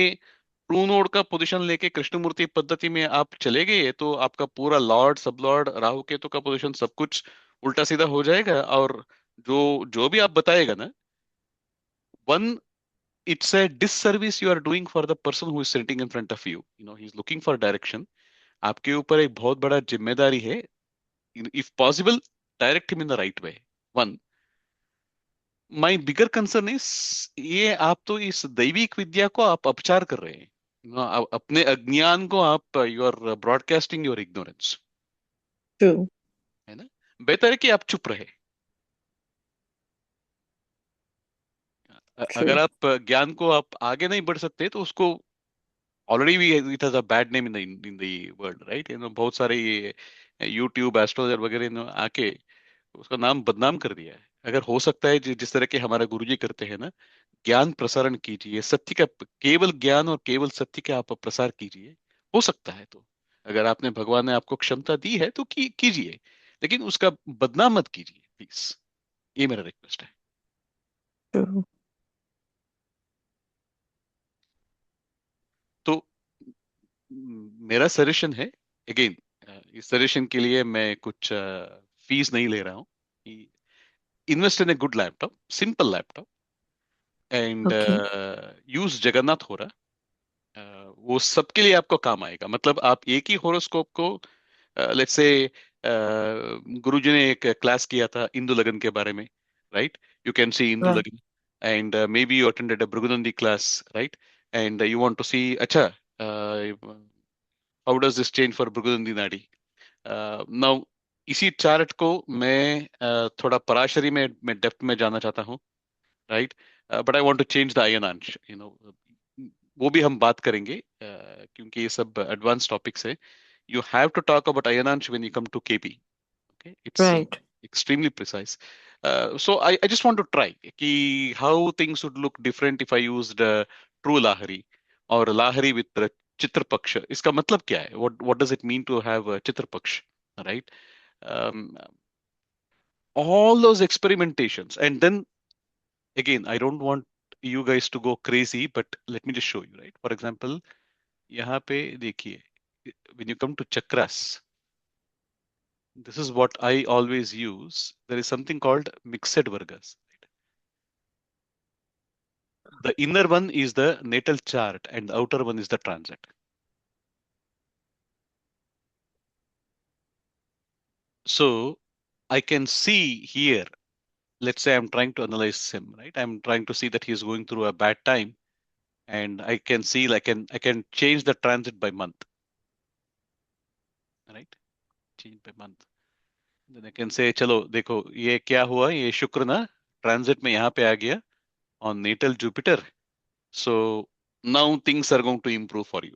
ट्रू नोड का पोजीशन लेके कृष्णमूर्ति पद्धति में आप चले गए, तो आपका पूरा लॉर्ड, सब लॉर्ड, राहु केतु का पोजीशन सब कुछ उल्टा सीधा हो जाएगा। और जो जो भी आप बताएगा ना, one, it's a disservice you are doing for the person who is sitting in front of you. You know, he's looking for direction. आपके ऊपर एक बहुत बड़ा जिम्मेदारी है, if possible, direct him in the right way. One, my bigger concern is, ये आप तो इस दैविक विद्या को आप अपचार कर रहे हैं। अपने अज्ञान को आप, you are broadcasting your ignorance, True. है ना। बेहतर है कि आप चुप रहे। अगर True. आप ज्ञान को आप आगे नहीं बढ़ सकते, तो उसको ऑलरेडी भी it has a bad name in the world, right? बहुत सारे ये यूट्यूब एस्ट्रोलॉजर वगैरह इन्होंने आके उसका नाम बदनाम कर दिया है। अगर हो सकता है, जिस तरह के हमारे गुरुजी करते हैं ना, ज्ञान प्रसारण कीजिए, सत्य का, केवल ज्ञान और केवल सत्य का आप प्रसार कीजिए। हो सकता है तो, अगर आपने, भगवान ने आपको क्षमता दी है तो कीजिए, लेकिन उसका बदनाम मत कीजिए प्लीज। ये मेरा रिक्वेस्ट है। True. तो मेरा सजेशन है, अगेन, इस सजेशन के लिए मैं कुछ फीस नहीं ले रहा हूँ, invest in a good laptop, simple laptop, and Okay. Use Jagannath हो वो सबके लिए आपको काम आएगा। मतलब आप एक ही होरोस्कोप को, लेट्स से गुरुजी ने एक क्लास किया था इंदु लगन के बारे में, right? You can see Indu Right. लगन, and maybe you attended a Bhrigunandi class, right? And you want to see, अच्छा, how does this change for Bhrigunandi Nadi? Now इसी चार्ट को मैं थोड़ा पराशरी में डेप्थ में जाना चाहता हूँ, right? But I want to change the ayan ansh, वो भी हम बात करेंगे, क्योंकि ये सब एडवांस टॉपिक्स है। You have to talk about Ayanansh when you come to KP. Okay, it's Right. extremely precise. So I just want to try ki how things would look different if I used true Lahari or Lahari with Chitra Paksha. इसका मतलब क्या है? What does it mean to have a Chitra Paksha? Right? Um, all those experimentations, and then again, I don't want you guys to go crazy, but let me just show you. Right? For example, यहाँ पे देखिए, when you come to chakras, this is what I always use. There is something called mixed vargas. The inner one is the natal chart and the outer one is the transit. So I can see here, let's say I'm trying to analyze him, right? I'm trying to see that he's going through a bad time, and I can see, like, I can change the transit by month, right? Change by month. Then I can say, चलो देखो ये क्या हुआ, ये शुक्र ना ट्रांजिट में यहाँ पे आ गया on natal Jupiter. So now things are going to improve for you.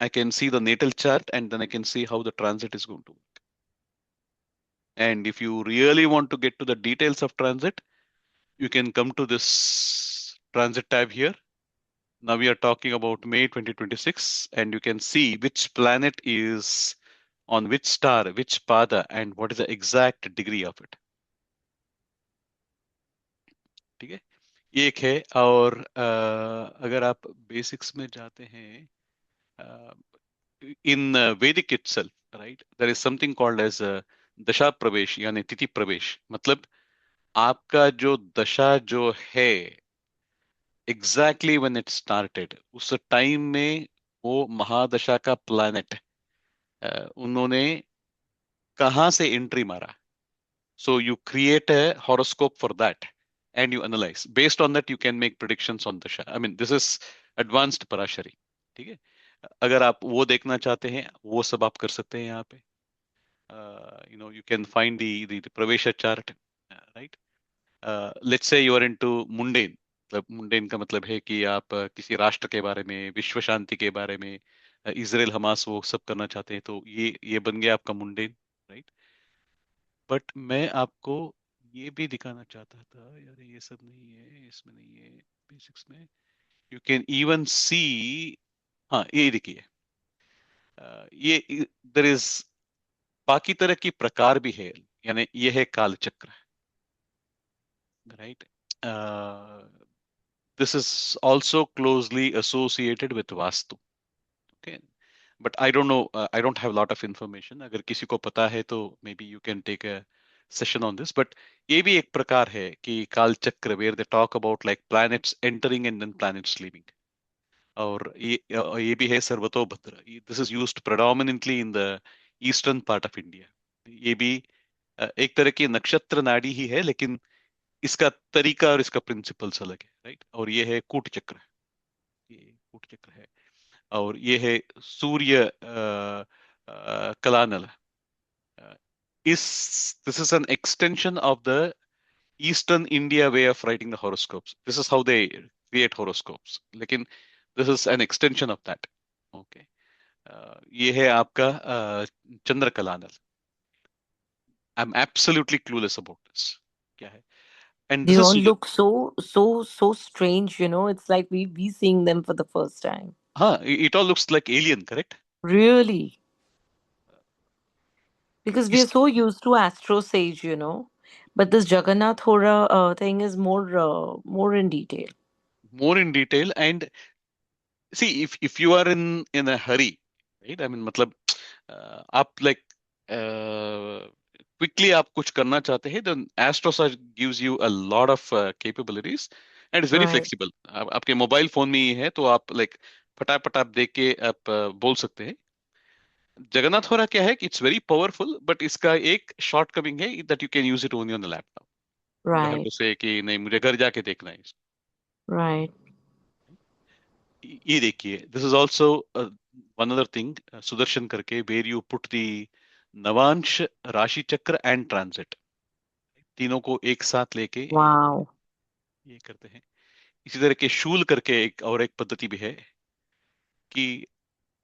I can see the natal chart and then I can see how the transit is going to work. And if you really want to get to the details of transit, you can come to this transit tab here. Now we are talking about May 2026, and you can see which planet is on which star, which pada, and what is the exact degree of it. ठीक है, ये एक है। और अगर आप बेसिक्स में जाते हैं, in Vedic itself, right, there is something called as दशा प्रवेश यानी तिथि प्रवेश। मतलब आपका जो दशा जो है, एग्जैक्टली व्हेन इट स्टार्टेड, उस टाइम में वो महादशा का प्लैनेट उन्होंने कहाँ से एंट्री मारा। So you create a horoscope for that and you analyze. Based on that, you can make predictions on dasha. I mean, this is advanced parashari. ठीक है, अगर आप वो देखना चाहते हैं, वो सब आप कर सकते हैं यहाँ पे। You can find the pravesha chart, right? Let's say you are into mundane. मतलब मुंडेन का मतलब है कि आप किसी राष्ट्र के बारे में, विश्व शांति के बारे में, इजराइल हमास वो सब करना चाहते हैं, तो ये बन गया आपका मुंडेन, राइट? बट मैं आपको ये भी दिखाना चाहता था यार, ये सब नहीं है, इसमें नहीं है, बेसिक्स में यू कैन इवन सी। हाँ, ये देखिए, ये देर इज बाकी तरह की प्रकार भी है, यानी ये है Kaal Chakra, right? This is also closely associated with Vastu. Okay, but I don't know, I don't have lot of information. अगर किसी को पता है तो maybe you can take a session on this. But ये भी एक प्रकार है कि Kaal Chakra, where they talk about like planets entering and then planets leaving. और ये भी है Sarvatobhadra. This is used predominantly in the eastern part of India. ये भी एक तरह की नक्षत्र नाड़ी ही है, लेकिन इसका तरीका और इसका प्रिंसिपल्स अलग है, राइट? और ये है कूट चक्र, ये कूट चक्र है। और ये है सूर्य कलानल। इस this is an extension of the eastern India way of writing the horoscopes. This is how they create horoscopes, लेकिन this is an extension of that. Okay, ये है आपका Chandra Kalanal. I am absolutely clueless about this, क्या है? And They this all is, look so strange, you know. It's like we seeing them for the first time. हाँ, it all looks like alien, correct? Really. Because we are इस so used to Astro Sage, you know. But this Jagannath Hora thing is more in detail. More in detail. And see, if you are in a hurry, right? I mean, मतलब आप like quickly आप कुछ करना चाहते हैं, then AstroSearch gives you a lot of capabilities and it's very Right. flexible. आपके मोबाइल फोन में ही है, तो आप like फटाफट आप देख के आप बोल सकते हैं. जगन्नाथ होरा क्या है कि इट्स वेरी पावरफुल, बट इसका एक शॉर्ट कमिंग है that you can use it only on the laptop. You don't have Right. To say कि नहीं मुझे घर जाके देखना है. Right. ये देखिए, this is also one other thing Sudarshan करके, where you put the Navamsa, राशि चक्र एंड ट्रांजिट, तीनों को एक साथ लेके Wow. ये करते हैं. इसी तरह के शूल करके एक और एक पद्धति भी है कि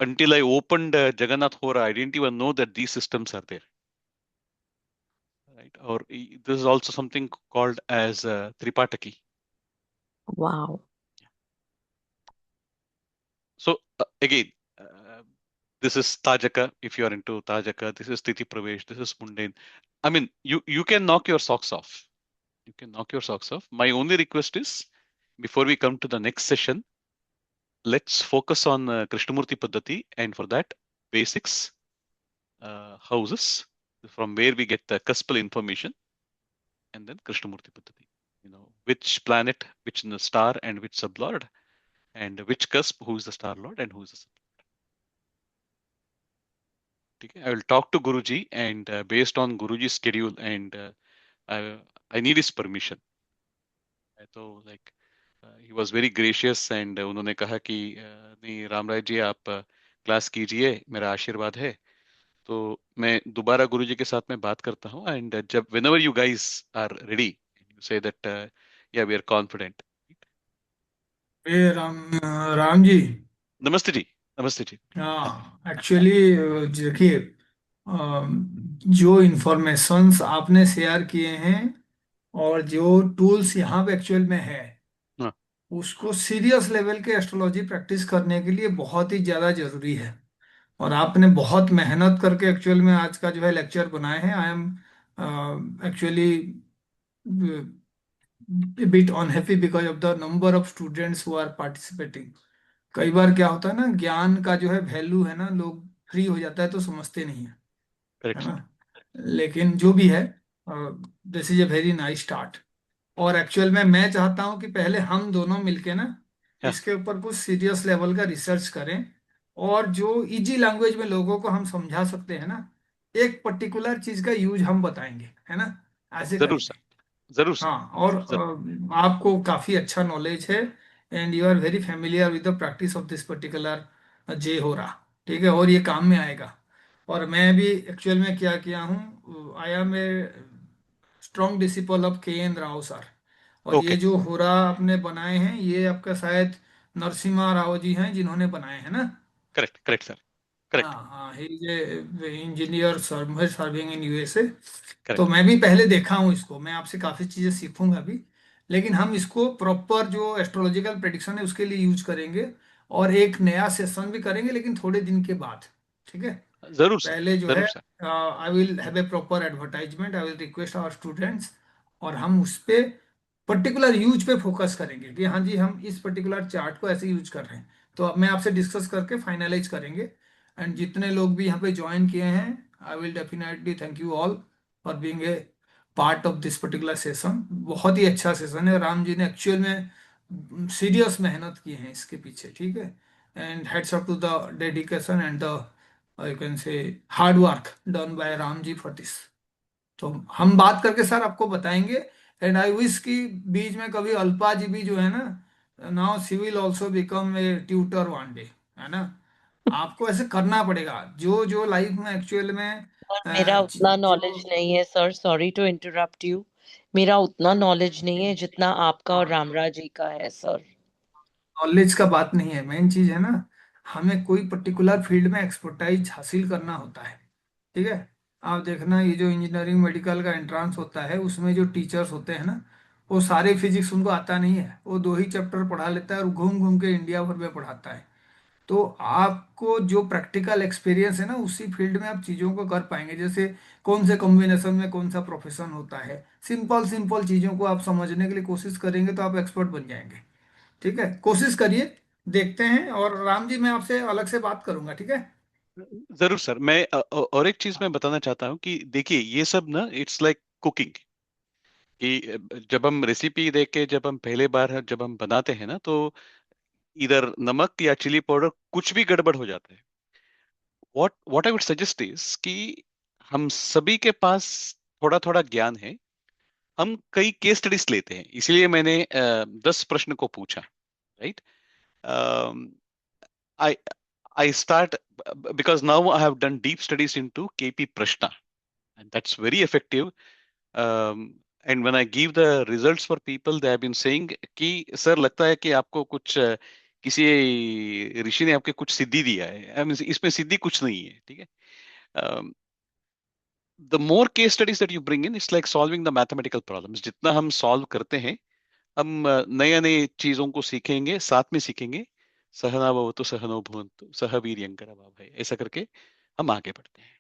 until I opened Jagannath Hora, I didn't even know that these systems are there. Right? Or this is also something called as Tripataki. Wow. So again, this is Tajaka. If you are into Tajaka, this is Titi Pravesh, this is Mundane. I mean, you can knock your socks off. You can knock your socks off. My only request is, before we come to the next session, let's focus on Krishnamurti Paddhati, and for that, basics, houses, from where we get the cuspal information, and then Krishnamurti Paddhati. You know, which planet, which star, and which sublord, and which cusp, who is the star lord, and who is the sublord. Okay, I will talk to Guruji, and based on Guruji's schedule, and I need his permission. तो like he was very gracious, and उन्होंने कहा कि नहीं रामराज जी, आप क्लास कीजिए, मेरा आशीर्वाद है. तो मैं दोबारा गुरुजी के साथ में बात करता हूँ, एंड जब whenever you guys are ready, you say that yeah, we are confident. ए राम जी, नमस्ते जी. नमस्ते जी. हाँ एक्चुअली देखिए, जो इंफॉर्मेशंस आपने शेयर किए हैं और जो टूल्स यहाँ पे एक्चुअल में है, हाँ. उसको सीरियस लेवल के एस्ट्रोलॉजी प्रैक्टिस करने के लिए बहुत ही ज़्यादा जरूरी है. और आपने बहुत मेहनत करके एक्चुअल में आज का जो है लेक्चर बनाए हैं. I am actually bit unhappy because of the number of students who are participating. कई बार क्या होता है ना, ज्ञान का जो है वैल्यू है ना, लोग फ्री हो जाता है तो समझते नहीं है, है करेक्ट ना. सर. लेकिन जो भी है, this is a very nice start. और एक्चुअल में मैं चाहता हूं कि पहले हम दोनों मिलके ना हाँ, इसके ऊपर कुछ सीरियस लेवल का रिसर्च करें, और जो इजी लैंग्वेज में लोगों को हम समझा सकते हैं ना, एक पर्टिकुलर चीज का यूज हम बताएंगे, है ना, ऐसे जरूर सर. करेंगे. जरूर सर. हाँ, और जरूर. आपको काफी अच्छा नॉलेज है, and you are very familiar with the practice of this particular जे हो रहा. ठीक है, और ये काम में आएगा. और मैं भी एक्चुअल में क्या किया हूँ, I am a strong disciple of K N Rao sir. और ये ओके. जो होरा आपने बनाए हैं, ये आपका शायद नरसिम्हा राव जी हैं जिन्होंने बनाए हैं ना. करेक्ट. Correct sir. हाँ करेक्ट. हाँ, he is engineer serving in USA. तो करेक्ट. मैं भी पहले देखा हूँ इसको, मैं आपसे काफी चीजें सीखूंगा भी. लेकिन हम इसको प्रॉपर जो एस्ट्रोलॉजिकल प्रेडिक्शन है उसके लिए यूज करेंगे, और एक नया सेशन भी करेंगे, लेकिन थोड़े दिन के बाद. ठीक है. जरूर सर. पहले जो है, जरूर sir. I will have a proper advertisement, I will request our students, और हम उस पे पर्टिकुलर यूज पे फोकस करेंगे कि हाँ जी, हम इस पर्टिकुलर चार्ट को ऐसे यूज कर रहे हैं. तो अब मैं आपसे डिस्कस करके फाइनलाइज करेंगे. एंड जितने लोग भी यहाँ पे ज्वाइन किए हैं, I will definitely thank you all for being a part of this particular session. बहुत ही अच्छा सेशन है. राम जी ने एक्चुअल में सीरियस मेहनत की है इसके पीछे. ठीक है. And heads up to the dedication and the you can say hard work done by Ram ji for this. तो हम बात करके सर आपको बताएंगे. एंड आई विश कि बीच में कभी अल्पा जी भी जो है ना, now she will also become a tutor one day, है ना. आपको ऐसे करना पड़ेगा, जो जो लाइफ में एक्चुअल में और मेरा उतना नॉलेज जो नहीं है sir, sorry to interrupt you. मेरा उतना नॉलेज नहीं है जितना आपका और रामराज जी का है सर. नॉलेज का बात नहीं है, मेन चीज है ना, हमें कोई पर्टिकुलर फील्ड में एक्सपर्टाइज हासिल करना होता है. ठीक है. आप देखना, ये जो इंजीनियरिंग मेडिकल का एंट्रेंस होता है, उसमें जो टीचर्स होते हैं ना, वो सारे फिजिक्स उनको आता नहीं है. वो दो ही चैप्टर पढ़ा लेता है और घूम घूम के इंडिया भर में पढ़ाता है. तो आपको जो प्रैक्टिकल एक्सपीरियंस है ना, उसी फील्ड में आप चीज़ों को कर पाएंगे। जैसे कौन से कॉम्बिनेशन में कौन सा प्रोफेशन होता है, सिंपल सिंपल चीज़ों को आप समझने के लिए कोशिश करेंगे तो आप एक्सपर्ट बन जाएंगे। ठीक है, कोशिश करिए, देखते हैं। और राम जी, मैं आपसे अलग से बात करूंगा, ठीक है? जरूर सर। मैं और एक चीज मैं बताना चाहता हूँ कि देखिए ये सब ना इट्स लाइक कुकिंग। कि जब हम रेसिपी देख के जब हम पहले बार जब हम बनाते हैं ना, तो इधर नमक या चिली पाउडर कुछ भी गड़बड़ हो जाता है। What I would suggest is कि हम सभी के पास थोड़ा थोड़ा ज्ञान है। हम कई केस स्टडीज लेते हैं, इसलिए मैंने 10 प्रश्न को पूछा, right? I I start because now I have done deep studies into KP Prashna, and that's very effective. um, and when I give the results for people, they have been saying कि सर लगता है कि आपको कुछ किसी ऋषि ने आपके कुछ सिद्धि दिया है। I mean, इसमें सिद्धि कुछ नहीं है, ठीक है? The more case studies that you bring in, it's like solving the mathematical problems. जितना हम सॉल्व करते हैं, हम नए नए चीजों को सीखेंगे, साथ में सीखेंगे। सहना भवतु सहनो भुनक्तु सह वीर्यंकरवावहै, ऐसा करके हम आगे बढ़ते हैं।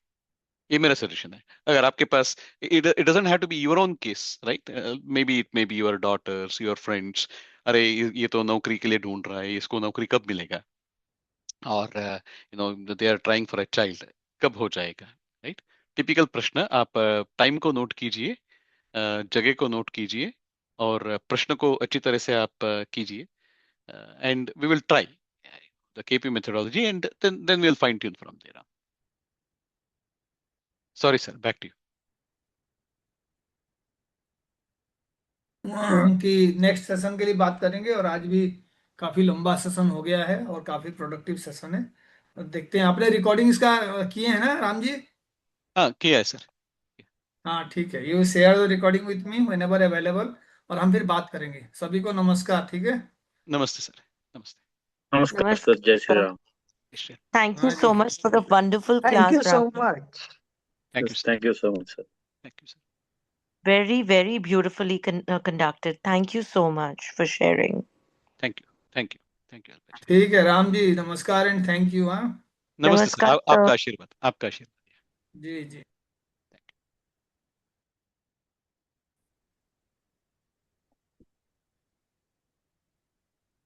ये मेरा सजेशन है। अगर आपके पास, it doesn't have to be your own case, right? Maybe it maybe your daughter's, your friends. अरे ये तो नौकरी के लिए ढूंढ रहा है, इसको नौकरी कब मिलेगा? और they are trying for a child, कब हो जाएगा? राइट? टिपिकल प्रश्न। आप टाइम को नोट कीजिए, जगह को नोट कीजिए, और प्रश्न को अच्छी तरह से आप कीजिए, and we will try the KP methodology, and then we will fine tune from there. Sorry sir, back to कि नेक्स्ट सेशन के लिए बात करेंगे। और आज भी काफी लंबा सेशन हो गया है और काफी प्रोडक्टिव सेशन है। और देखते हैं, आपने रिकॉर्डिंग्स का किए हैं ना राम जी? हाँ, किया है सर। हाँ ठीक है, you share the recording with me when ever available. और हम फिर बात करेंगे। सभी को नमस्कार, ठीक है? नमस्ते सर। नमस्ते। नमस्कार सर, जय Shri Namaskar. Ram. Ishwar. Thank you हाँ so जी। much for the wonderful Thank class, you so Ram. much. Thank you sir. Thank you so much sir. Thank you sir. Very, very beautifully conducted. Thank you so much for sharing. Thank you. Thank you. Thank you Alpesh. ठीक है राम जी, नमस्कार एंड थैंक यू। हाँ नमस्ते सर। Namaskar, sir. आपका आशीर्वाद, आपका आशीर्वाद। जी जी।